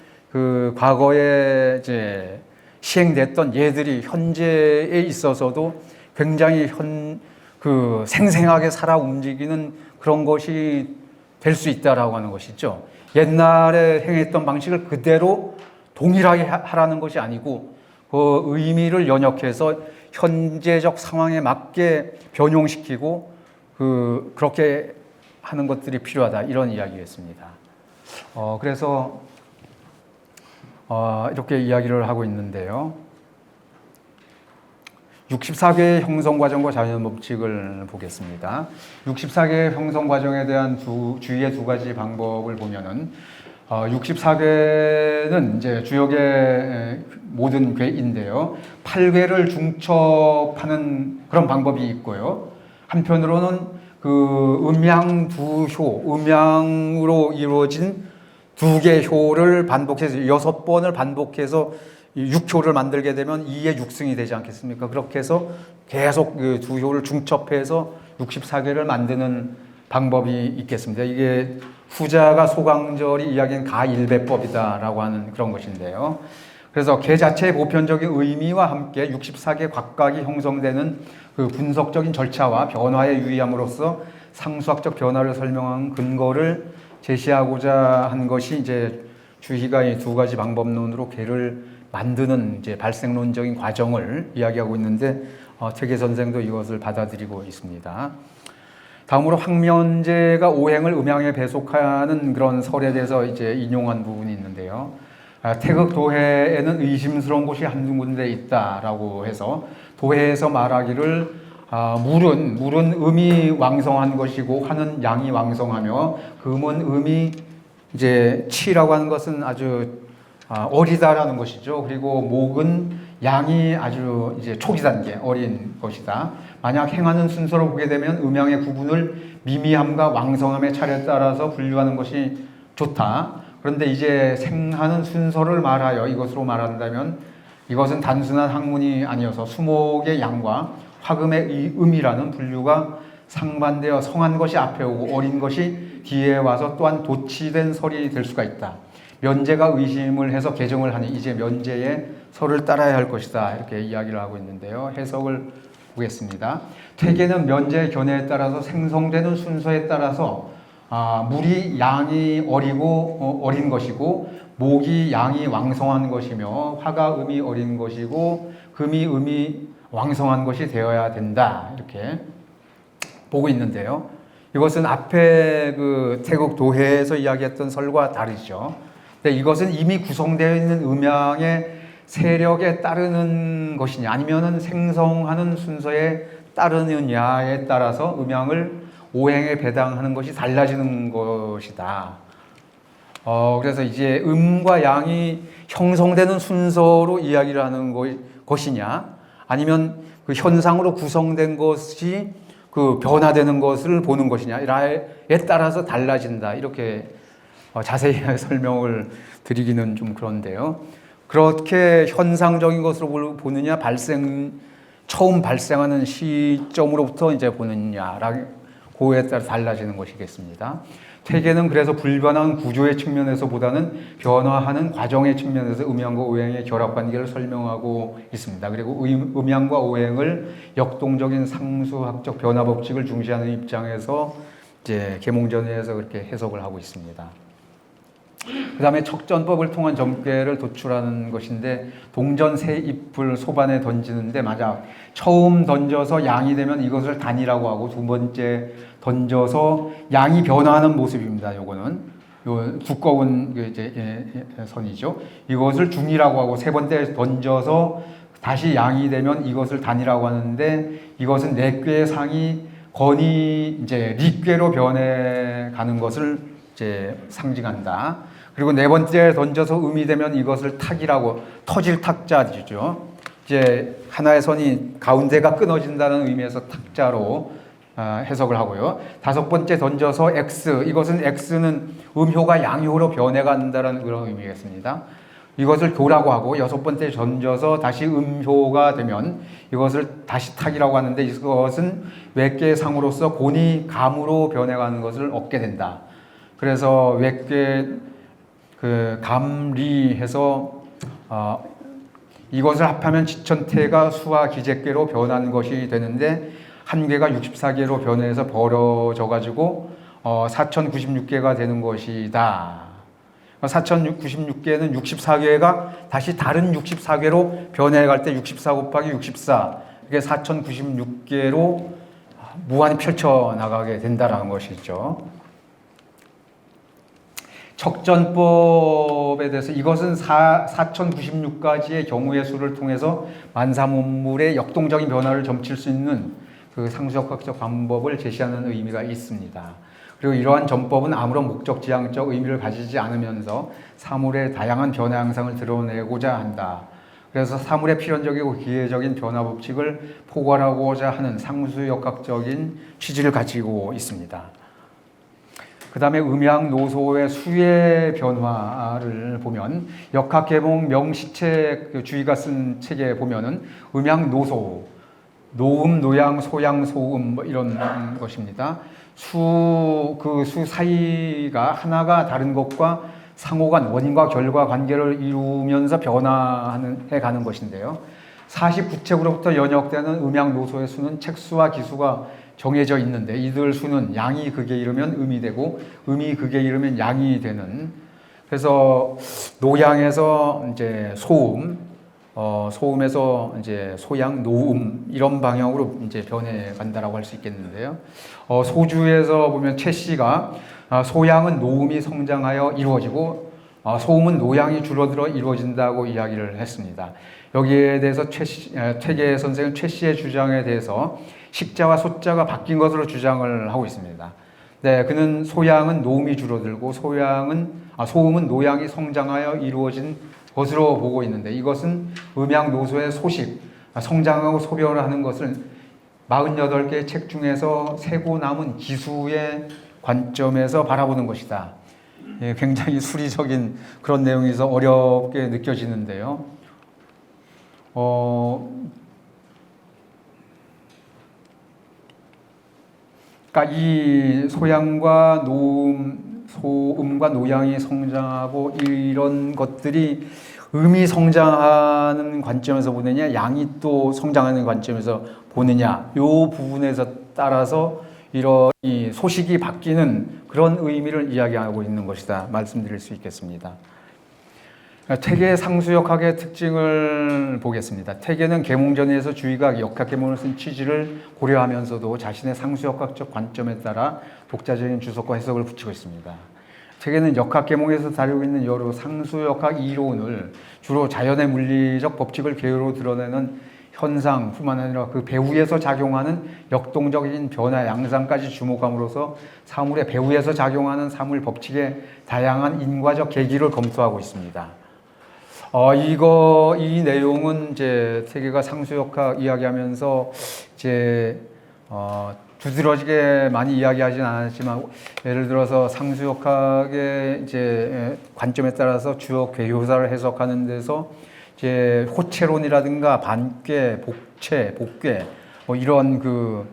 과거에 이제 시행됐던 예들이 현재에 있어서도 굉장히 생생하게 살아 움직이는 그런 것이 될 수 있다라고 하는 것이죠. 옛날에 행했던 방식을 그대로 동일하게 하라는 것이 아니고 그 의미를 연역해서 현재적 상황에 맞게 변용시키고 그렇게 하는 것들이 필요하다 이런 이야기였습니다. 그래서 이렇게 이야기를 하고 있는데요. 64개의 형성과정과 자연법칙을 보겠습니다. 64개의 형성과정에 대한 주의의 두 가지 방법을 보면은 64괴는 이제 주역의 모든 괴인데요. 8괴를 중첩하는 그런 방법이 있고요. 한편으로는 음양으로 이루어진 두 개 효를 반복해서 6번을 반복해서 6효를 만들게 되면 2의 6승이 되지 않겠습니까? 그렇게 해서 계속 두 효를 중첩해서 64괴를 만드는 방법이 있겠습니다. 이게 후자가 소강절이 이야기한 가일배법이다라고 하는 그런 것인데요. 그래서 개 자체의 보편적인 의미와 함께 64개 각각이 형성되는 분석적인 절차와 변화에 유의함으로써 상수학적 변화를 설명한 근거를 제시하고자 한 것이 이제 주희가 이 두 가지 방법론으로 개를 만드는 이제 발생론적인 과정을 이야기하고 있는데 퇴계 선생도 이것을 받아들이고 있습니다. 다음으로 황면제가 오행을 음양에 배속하는 그런 설에 대해서 이제 인용한 부분이 있는데요. 태극 도해에는 의심스러운 곳이 한두 군데 있다라고 해서 도해에서 말하기를 물은 음이 왕성한 것이고 화는 양이 왕성하며 금은 음이 이제 치라고 하는 것은 아주 어리다라는 것이죠. 그리고 목은 양이 아주 이제 초기 단계 어린 것이다. 만약 행하는 순서로 보게 되면 음양의 구분을 미미함과 왕성함의 차례에 따라서 분류하는 것이 좋다. 그런데 이제 생하는 순서를 말하여 이것으로 말한다면 이것은 단순한 학문이 아니어서 수목의 양과 화금의 음이라는 분류가 상반되어 성한 것이 앞에 오고 어린 것이 뒤에 와서 또한 도치된 설이 될 수가 있다. 면제가 의심을 해서 개정을 하니 이제 면제의 설을 따라야 할 것이다. 이렇게 이야기를 하고 있는데요. 해석을 보겠습니다. 퇴계는 면제의 견해에 따라서 생성되는 순서에 따라서 물이 양이 어린 것이고 목이 양이 왕성한 것이며 화가 음이 어린 것이고 금이 음이 왕성한 것이 되어야 된다. 이렇게 보고 있는데요. 이것은 앞에 태국 도해에서 이야기했던 설과 다르죠. 근데 이것은 이미 구성되어 있는 음양의 세력에 따르는 것이냐 아니면은 생성하는 순서에 따르느냐에 따라서 음양을 오행에 배당하는 것이 달라지는 것이다. 그래서 이제 음과 양이 형성되는 순서로 이야기를 하는 것이냐 아니면 그 현상으로 구성된 것이 그 변화되는 것을 보는 것이냐에 따라서 달라진다. 이렇게 자세히 설명을 드리기는 좀 그런데요. 그렇게 현상적인 것으로 보느냐, 처음 발생하는 시점으로부터 이제 보느냐라고 그에 따라 달라지는 것이겠습니다. 퇴계는 그래서 불변한 구조의 측면에서보다는 변화하는 과정의 측면에서 음양과 오행의 결합 관계를 설명하고 있습니다. 그리고 음양과 오행을 역동적인 상수학적 변화 법칙을 중시하는 입장에서 이제 계몽전에서 그렇게 해석을 하고 있습니다. 그 다음에 척전법을 통한 점괘를 도출하는 것인데, 동전 세 잎을 소반에 던지는데 만약 처음 던져서 양이 되면 이것을 단이라고 하고, 두 번째 던져서 양이 변화하는 모습입니다. 요거는 요 두꺼운 이제 선이죠. 이것을 중이라고 하고, 세 번째 던져서 다시 양이 되면 이것을 단이라고 하는데, 이것은 내괴의 상이 건이 이제 리괴로 변해가는 것을 이제 상징한다. 그리고 네 번째 던져서 음이 되면 이것을 탁이라고, 터질 탁자죠. 이제 하나의 선이 가운데가 끊어진다는 의미에서 탁자로 해석을 하고요. 다섯 번째 던져서 X, 이것은 X는 음효가 양효로 변해간다는 그런 의미겠습니다. 이것을 교라고 하고, 여섯 번째 던져서 다시 음효가 되면 이것을 다시 탁이라고 하는데, 이것은 외계상으로서 곤이 감으로 변해가는 것을 얻게 된다. 그래서 외계 감리해서 이것을 합하면 지천태가 수와 기재계로 변한 것이 되는데, 한 개가 64개로 변해서 벌어져 가지고 4096개가 되는 것이다. 4096개는 64개가 다시 다른 64개로 변해갈 때 64 곱하기 64, 이게 4096개로 무한히 펼쳐나가게 된다는 것이죠. 척전법에 대해서, 이것은 4096가지의 경우의 수를 통해서 만사문물의 역동적인 변화를 점칠 수 있는 그 상수역학적 방법을 제시하는 의미가 있습니다. 그리고 이러한 전법은 아무런 목적 지향적 의미를 가지지 않으면서 사물의 다양한 변화 양상을 드러내고자 한다. 그래서 사물의 필연적이고 기계적인 변화 법칙을 포괄하고자 하는 상수역학적인 취지를 가지고 있습니다. 그 다음에 음양노소의 수의 변화를 보면, 역학계몽 명시책 주의가 쓴 책에 보면은 음양노소, 노음, 노양, 소양, 소음 이런 것입니다. 그 수 사이가 하나가 다른 것과 상호간, 원인과 결과 관계를 이루면서 변화해 가는 것인데요. 49책으로부터 연역되는 음양노소의 수는 책수와 기수가 정해져 있는데, 이들 수는 양이 극에 이르면 음이 되고, 음이 극에 이르면 양이 되는, 그래서 노양에서 이제 소음, 소음에서 이제 소양, 노음 이런 방향으로 이제 변해 간다라고 할 수 있겠는데요. 소주에서 보면 최씨가 소양은 노음이 성장하여 이루어지고 소음은 노양이 줄어들어 이루어진다고 이야기를 했습니다. 여기에 대해서 퇴계 선생은 최씨의 주장에 대해서 식자와 소자가 바뀐 것으로 주장을 하고 있습니다. 네, 그는 소양은 노음이 줄어들고 소음은 노양이 성장하여 이루어진 것으로 보고 있는데, 이것은 음양노소의 소식, 성장하고 소변을 하는 것을 48개의 책 중에서 세고 남은 기수의 관점에서 바라보는 것이다. 예, 굉장히 수리적인 그런 내용이서 어렵게 느껴지는데요. 그러니까 이 소양과 노음, 소음과 노양이 성장하고 이런 것들이 음이 성장하는 관점에서 보느냐, 양이 또 성장하는 관점에서 보느냐, 이 부분에서 따라서 이런 이 소식이 바뀌는 그런 의미를 이야기하고 있는 것이다 말씀드릴 수 있겠습니다. 퇴계 상수역학의 특징을 보겠습니다. 퇴계는 계몽전에서 주의가 역학계몽을 쓴 취지를 고려하면서도 자신의 상수역학적 관점에 따라 독자적인 주석과 해석을 붙이고 있습니다. 퇴계는 역학계몽에서 다루고 있는 여러 상수역학 이론을 주로 자연의 물리적 법칙을 개요로 드러내는 현상뿐만 아니라 그 배후에서 작용하는 역동적인 변화 양상까지 주목함으로써 사물의 배후에서 작용하는 사물 법칙의 다양한 인과적 계기를 검토하고 있습니다. 이 내용은 이제 태계가 상수역학 이야기하면서 이제 두드러지게 많이 이야기하진 않았지만 예를 들어서 상수역학의 이제 관점에 따라서 주역 괴효사를 해석하는 데서 이제 호체론이라든가 반괴, 복체, 복괴 뭐 이런 그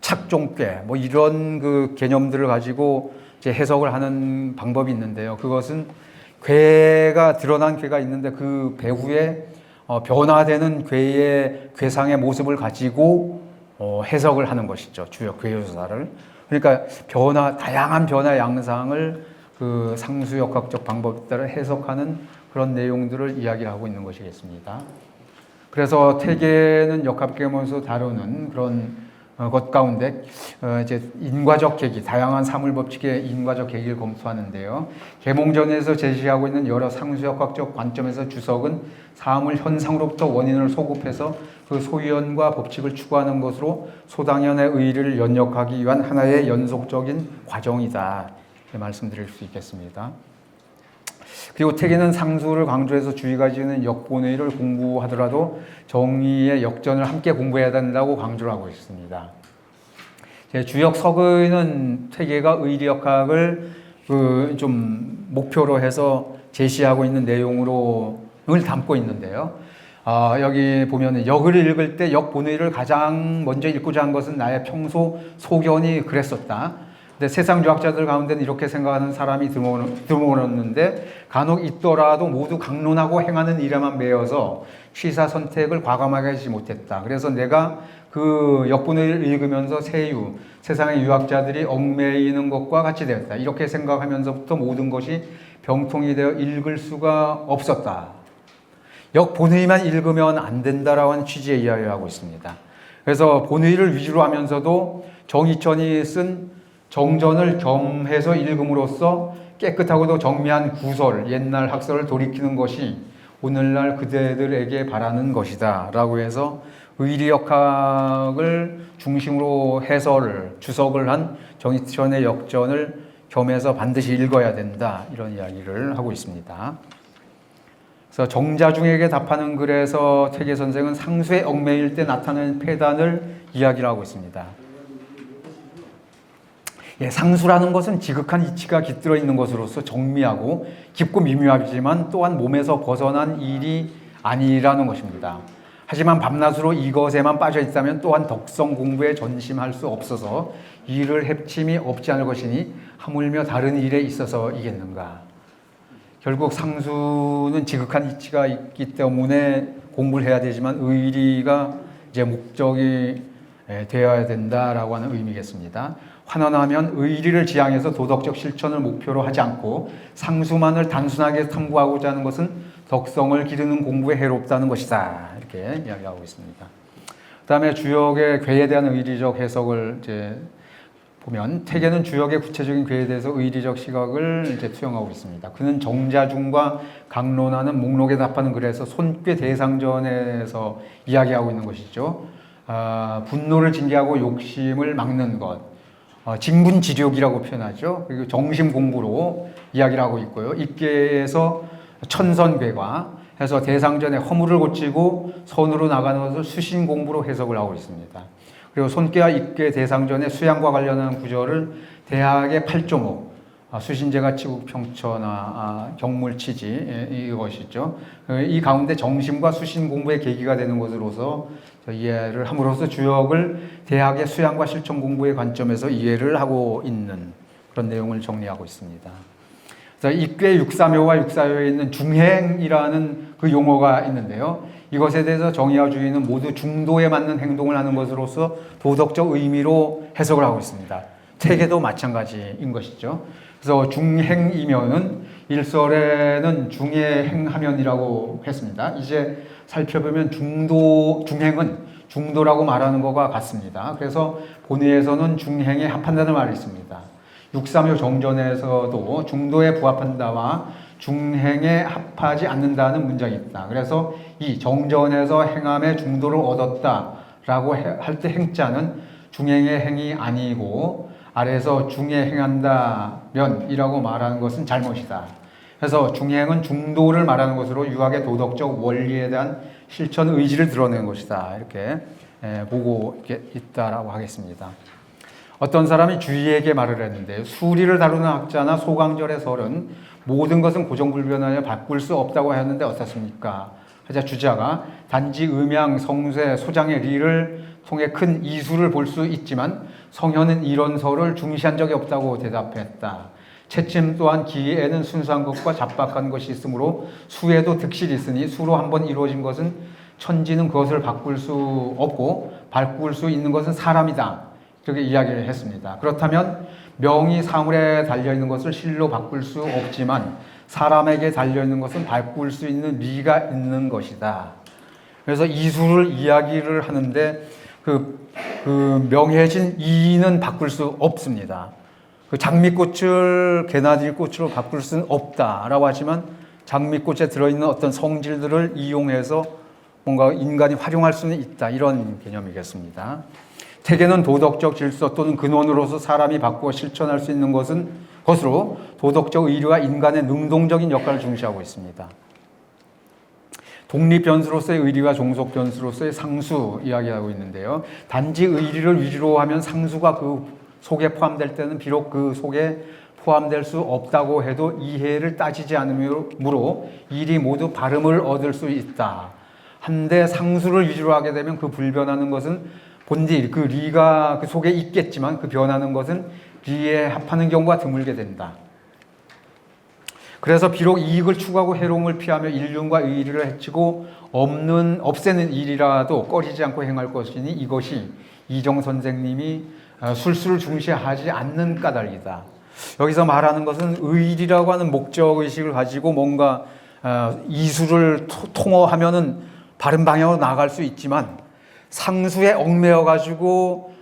착종괴 뭐 이런 그 개념들을 가지고 이제 해석을 하는 방법이 있는데요. 그것은 괴가 드러난 괴가 있는데 그 배후에 변화되는 괴의 괴상의 모습을 가지고 해석을 하는 것이죠. 주역 괴효사를. 그러니까 다양한 변화 양상을 그 상수역학적 방법에 따라 해석하는 그런 내용들을 이야기하고 있는 것이겠습니다. 그래서 태계는 역학개론에서 다루는 그런 것 가운데 이제 인과적 계기, 다양한 사물 법칙의 인과적 계기를 검토하는데요. 계몽전에서 제시하고 있는 여러 상수역학적 관점에서 주석은 사물 현상으로부터 원인을 소급해서 그 소연과 법칙을 추구하는 것으로 소당연의 의리를 연역하기 위한 하나의 연속적인 과정이다. 이렇게 말씀드릴 수 있겠습니다. 그리고 태계는 상수를 강조해서 주의가 지는 역본의를 공부하더라도 정의의 역전을 함께 공부해야 된다고 강조를 하고 있습니다. 주역 석의는 태계가 의리역학을 좀 목표로 해서 제시하고 있는 내용을 담고 있는데요. 여기 보면 역을 읽을 때 역본의를 가장 먼저 읽고자 한 것은 나의 평소 소견이 그랬었다. 근데 세상 주학자들 가운데는 이렇게 생각하는 사람이 드물었는데 간혹 있더라도 모두 강론하고 행하는 일에만 매여서 취사 선택을 과감하게 하지 못했다. 그래서 내가 그 역본을 읽으면서 세상의 유학자들이 얽매이는 것과 같이 되었다. 이렇게 생각하면서부터 모든 것이 병통이 되어 읽을 수가 없었다. 역본의만 읽으면 안 된다라고 하는 취지의 이야기를 하고 있습니다. 그래서 본의를 위주로 하면서도 정이천이 쓴 정전을 겸해서 읽음으로써 깨끗하고도 정미한 구설, 옛날 학설을 돌이키는 것이 오늘날 그대들에게 바라는 것이다 라고 해서 의리역학을 중심으로 주석을 한 정이천의 역전을 겸해서 반드시 읽어야 된다 이런 이야기를 하고 있습니다. 그래서 정자중에게 답하는 글에서 태계 선생은 상수에 얽매일 때 나타나는 폐단을 이야기를 하고 있습니다. 상수라는 것은 지극한 이치가 깃들어 있는 것으로서 정미하고 깊고 미묘하지만 또한 몸에서 벗어난 일이 아니라는 것입니다. 하지만 밤낮으로 이것에만 빠져 있다면 또한 덕성 공부에 전심할 수 없어서 이를 heb침이 없지 않을 것이니 하물며 다른 일에 있어서이겠는가. 결국 상수는 지극한 이치가 있기 때문에 공부를 해야 되지만 의리가 이제 목적이 되어야 된다라고 하는 의미겠습니다. 환원하면 의리를 지향해서 도덕적 실천을 목표로 하지 않고 상수만을 단순하게 탐구하고자 하는 것은 덕성을 기르는 공부에 해롭다는 것이다. 이렇게 이야기하고 있습니다. 그 다음에 주역의 괴에 대한 의리적 해석을 이제 보면 태계는 주역의 구체적인 괴에 대해서 의리적 시각을 이제 투영하고 있습니다. 그는 정자중과 강론하는 목록에 답하는 글에서 손괴 대상전에서 이야기하고 있는 것이죠. 분노를 징계하고 욕심을 막는 것. 직문지력이라고 표현하죠. 그리고 정심 공부로 이야기를 하고 있고요. 입계에서 천선괴가 해서 대상전에 허물을 고치고 선으로 나가는 것을 수신 공부로 해석을 하고 있습니다. 그리고 손괴와 입계 대상전의 수양과 관련한 구절을 대학의 8.5 수신제가 치국평천하 경물치지 이것이죠. 이 가운데 정심과 수신 공부의 계기가 되는 것으로서 이해를 함으로써 주역을 대학의 수양과 실천 공부의 관점에서 이해를 하고 있는 그런 내용을 정리하고 있습니다. 그래서 입괴 육사묘와 육사묘에 있는 중행이라는 그 용어가 있는데요. 이것에 대해서 정의와 주의는 모두 중도에 맞는 행동을 하는 것으로서 도덕적 의미로 해석을 하고 있습니다. 태계도 마찬가지인 것이죠. 그래서 중행이면은 일설에는 중해행하면이라고 했습니다. 이제 살펴보면 중행은 중도라고 말하는 것과 같습니다. 그래서 본의에서는 중행에 합한다는 말이 있습니다. 육사묘 정전에서도 중도에 부합한다와 중행에 합하지 않는다는 문장이 있다. 그래서 이 정전에서 행함의 중도를 얻었다라고 할 때 행자는 중행의 행이 아니고 아래에서 중에 행한다면이라고 말하는 것은 잘못이다. 그래서 중행은 중도를 말하는 것으로 유학의 도덕적 원리에 대한 실천 의지를 드러내는 것이다. 이렇게 보고 있다라고 하겠습니다. 어떤 사람이 주의에게 말을 했는데 수리를 다루는 학자나 소강절의 설은 모든 것은 고정불변하여 바꿀 수 없다고 하였는데 어떻습니까? 하자 주자가 단지 음양, 성쇠, 소장의 리를 통해 큰 이수를 볼 수 있지만 성현은 이런 설을 중시한 적이 없다고 대답했다. 채침 또한 기에는 순수한 것과 잡박한 것이 있으므로 수에도 득실이 있으니 수로 한번 이루어진 것은 천지는 그것을 바꿀 수 없고 바꿀 수 있는 것은 사람이다. 이렇게 이야기를 했습니다. 그렇다면 명이 사물에 달려있는 것을 실로 바꿀 수 없지만 사람에게 달려있는 것은 바꿀 수 있는 리가 있는 것이다. 그래서 이수를 이야기를 하는데 그 명해진 이는 바꿀 수 없습니다. 그 장미꽃을 개나들꽃으로 바꿀 수는 없다라고 하지만 장미꽃에 들어있는 어떤 성질들을 이용해서 뭔가 인간이 활용할 수는 있다. 이런 개념이겠습니다. 태계는 도덕적 질서 또는 근원으로서 사람이 바꾸어 실천할 수 있는 것으로 도덕적 의리와 인간의 능동적인 역할을 중시하고 있습니다. 독립변수로서의 의리와 종속변수로서의 상수 이야기하고 있는데요. 단지 의리를 위주로 하면 상수가 그 속에 포함될 때는 비록 그 속에 포함될 수 없다고 해도 이해를 따지지 않으므로 일이 모두 발음을 얻을 수 있다. 한데 상수를 위주로 하게 되면 그 불변하는 것은 본디 그 리가 그 속에 있겠지만 그 변하는 것은 리에 합하는 경우가 드물게 된다. 그래서 비록 이익을 추구하고 해로움을 피하며 인륜과 의리를 해치고 없애는 일이라도 꺼리지 않고 행할 것이니 이것이 이정 선생님이 술수를 중시하지 않는 까닭이다. 여기서 말하는 것은 의리라고 하는 목적의식을 가지고 뭔가 이수를 통어하면은 바른 방향으로 나아갈 수 있지만 상수에 얽매여 가지고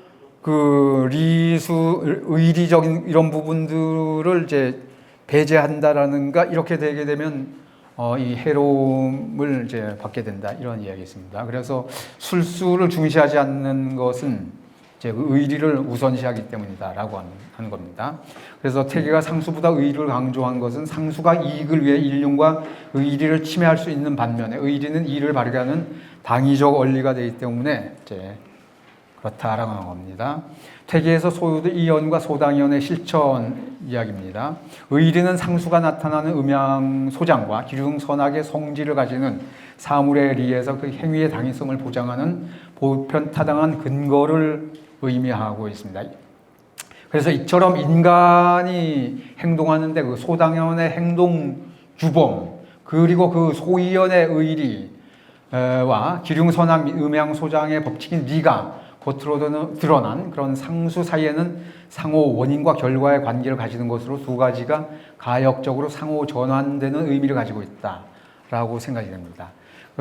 그 리수 의리적인 이런 부분들을 이제 배제한다라는가 이렇게 되게 되면 이 해로움을 이제 받게 된다 이런 이야기였습니다. 그래서 술수를 중시하지 않는 것은 이제 의리를 우선시하기 때문이다라고 하는 겁니다. 그래서 태계가 상수보다 의리를 강조한 것은 상수가 이익을 위해 인륜과 의리를 침해할 수 있는 반면에 의리는 이를 바르게 하는 당위적 원리가 되기 때문에 이제 그렇다라고 하는 겁니다. 태계에서 소유된 이연과 소당이연의 실천 이야기입니다. 의리는 상수가 나타나는 음양 소장과 기륭 선악의 성질을 가지는 사물의 리에서 그 행위의 당위성을 보장하는 보편타당한 근거를 의미하고 있습니다. 그래서 이처럼 인간이 행동하는데 그 소당연의 행동 규범 그리고 그 소이연의 의리와 기륭선악 음양 소장의 법칙인 리가 겉으로 드러난 그런 상수 사이에는 상호 원인과 결과의 관계를 가지는 것으로 두 가지가 가역적으로 상호 전환되는 의미를 가지고 있다라고 생각이 됩니다.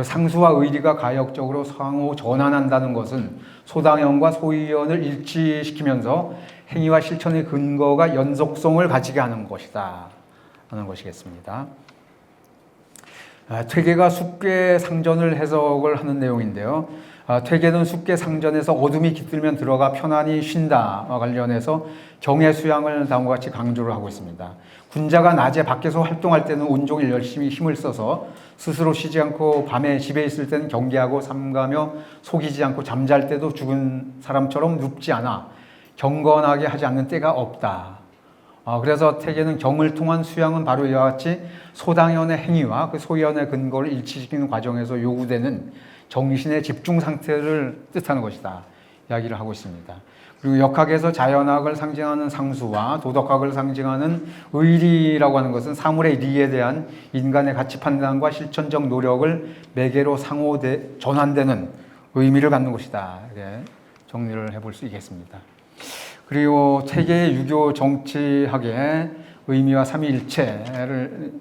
상수와 의리가 가역적으로 상호 전환한다는 것은 소당연과 소이연을 일치시키면서 행위와 실천의 근거가 연속성을 가지게 하는 것이다 하는 것이겠습니다. 퇴계가 숙계 상전을 해석을 하는 내용인데요. 퇴계는 숙계 상전에서 어둠이 깃들면 들어가 편안히 쉰다와 관련해서 경의 수양을 다음과 같이 강조를 하고 있습니다. 군자가 낮에 밖에서 활동할 때는 온종일 열심히 힘을 써서 스스로 쉬지 않고 밤에 집에 있을 때는 경계하고 삼가며 속이지 않고 잠잘 때도 죽은 사람처럼 눕지 않아 경건하게 하지 않는 때가 없다. 그래서 퇴계는 경을 통한 수양은 바로 이와 같이 소당연의 행위와 그 소연의 근거를 일치시키는 과정에서 요구되는 정신의 집중 상태를 뜻하는 것이다. 이야기를 하고 있습니다. 그리고 역학에서 자연학을 상징하는 상수와 도덕학을 상징하는 의리라고 하는 것은 사물의 리에 대한 인간의 가치 판단과 실천적 노력을 매개로 상호 전환되는 의미를 갖는 것이다. 이렇게 정리를 해볼 수 있겠습니다. 그리고 퇴계의 유교 정치학의 의미와 삼위일체를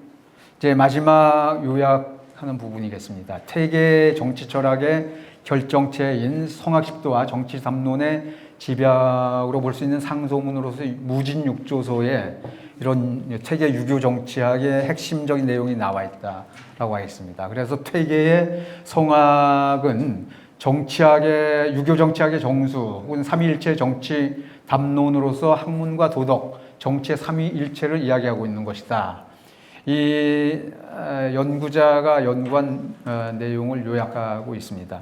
이제 마지막 요약하는 부분이겠습니다. 퇴계 정치 철학의 결정체인 성학십도와 정치 담론의 집약으로 볼 수 있는 상소문으로서 무진육조소에 이런 퇴계 유교 정치학의 핵심적인 내용이 나와 있다라고 하겠습니다. 그래서 퇴계의 성학은 정치학의 유교 정치학의 정수 혹은 삼위일체 정치 담론으로서 학문과 도덕, 정치의 삼위일체를 이야기하고 있는 것이다. 연구자가 연구한 내용을 요약하고 있습니다.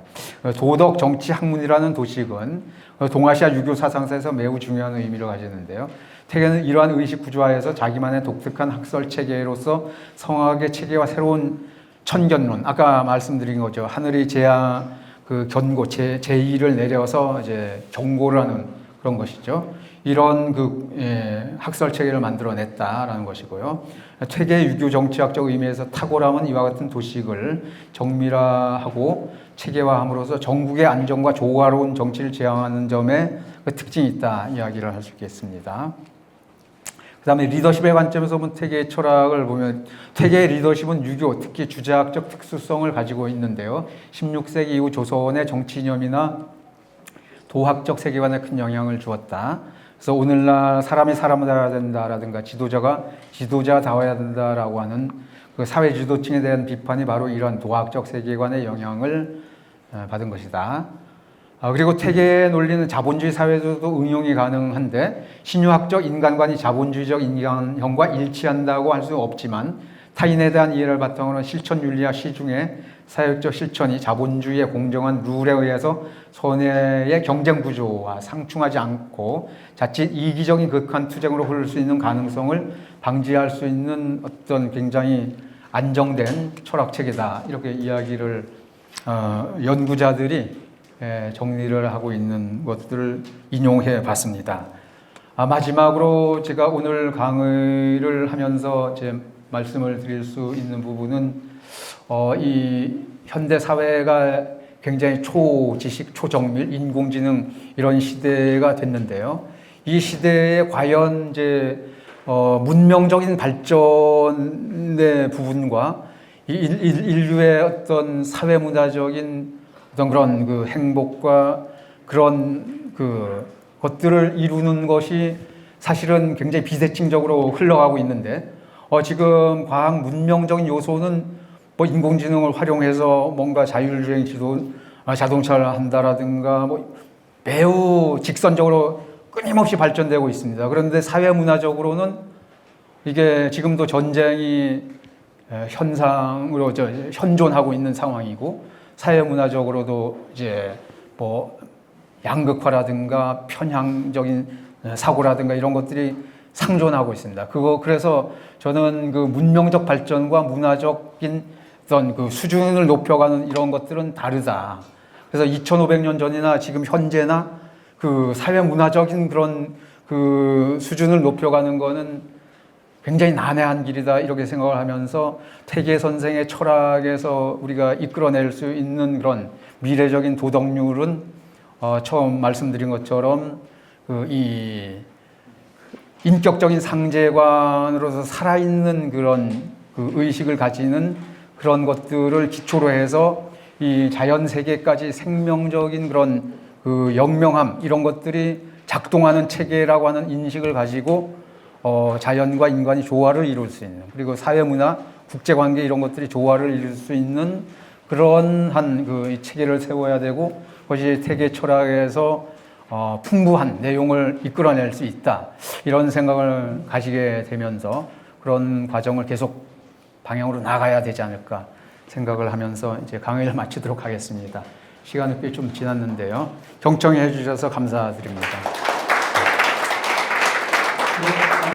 도덕 정치 학문이라는 도식은 동아시아 유교 사상사에서 매우 중요한 의미를 가지는데요. 태계는 이러한 의식 구조화에서 자기만의 독특한 학설 체계로서 성학의 체계와 새로운 천견론, 아까 말씀드린 거죠. 하늘이 그 견고 제의를 내려서 이제 경고를 하는 그런 것이죠. 이런 학설 체계를 만들어냈다라는 것이고요. 퇴계 유교 정치학적 의미에서 탁월함은 이와 같은 도식을 정밀화하고 체계화함으로써 전국의 안정과 조화로운 정치를 지향하는 점에 그 특징이 있다 이야기를 할 수 있겠습니다. 그 다음에 리더십의 관점에서 보면 퇴계의 철학을 보면 퇴계의 리더십은 유교, 특히 주자학적 특수성을 가지고 있는데요. 16세기 이후 조선의 정치 이념이나 도학적 세계관에 큰 영향을 주었다. 그래서 오늘날 사람이 사람을 닮아야 된다라든가 지도자가 지도자다워야 된다라고 하는 그 사회 지도층에 대한 비판이 바로 이러한 도학적 세계관의 영향을 받은 것이다. 그리고 퇴계의 논리는 자본주의 사회에서도 응용이 가능한데 신유학적 인간관이 자본주의적 인간형과 일치한다고 할 수 없지만 타인에 대한 이해를 바탕으로 한 실천윤리와 시중의 사회적 실천이 자본주의의 공정한 룰에 의해서 손해의 경쟁 구조와 상충하지 않고 자칫 이기적인 극한 투쟁으로 흐를 수 있는 가능성을 방지할 수 있는 어떤 굉장히 안정된 철학체계다. 이렇게 이야기를 연구자들이 정리를 하고 있는 것들을 인용해 봤습니다. 마지막으로 제가 오늘 강의를 하면서 제 말씀을 드릴 수 있는 부분은 이 현대 사회가 굉장히 초지식, 초정밀, 인공지능 이런 시대가 됐는데요. 이 시대에 과연 이제 문명적인 발전의 부분과 인류의 어떤 사회 문화적인 어떤 그런 그 행복과 그런 그 것들을 이루는 것이 사실은 굉장히 비대칭적으로 흘러가고 있는데 지금 과학 문명적인 요소는 뭐 인공지능을 활용해서 뭔가 자율주행 자동차를 한다라든가 뭐 매우 직선적으로 끊임없이 발전되고 있습니다. 그런데 사회 문화적으로는 이게 지금도 전쟁이 현상으로 현존하고 있는 상황이고 사회 문화적으로도 이제 뭐 양극화라든가 편향적인 사고라든가 이런 것들이 상존하고 있습니다. 그래서 저는 그 문명적 발전과 문화적인 어떤 그 수준을 높여가는 이런 것들은 다르다. 그래서 2500년 전이나 지금 현재나 그 사회 문화적인 그런 그 수준을 높여가는 거는 굉장히 난해한 길이다 이렇게 생각을 하면서 퇴계 선생의 철학에서 우리가 이끌어낼 수 있는 그런 미래적인 도덕률은 처음 말씀드린 것처럼 이 인격적인 상재관으로서 살아있는 그런 그 의식을 가지는 그런 것들을 기초로 해서 이 자연 세계까지 생명적인 그런 그 영명함 이런 것들이 작동하는 체계라고 하는 인식을 가지고 자연과 인간이 조화를 이룰 수 있는 그리고 사회문화, 국제관계 이런 것들이 조화를 이룰 수 있는 그런 한 그 체계를 세워야 되고 그것이 퇴계 철학에서 풍부한 내용을 이끌어낼 수 있다 이런 생각을 가지게 되면서 그런 과정을 계속 방향으로 나가야 되지 않을까 생각을 하면서 이제 강의를 마치도록 하겠습니다. 시간이 꽤 좀 지났는데요. 경청해 주셔서 감사드립니다.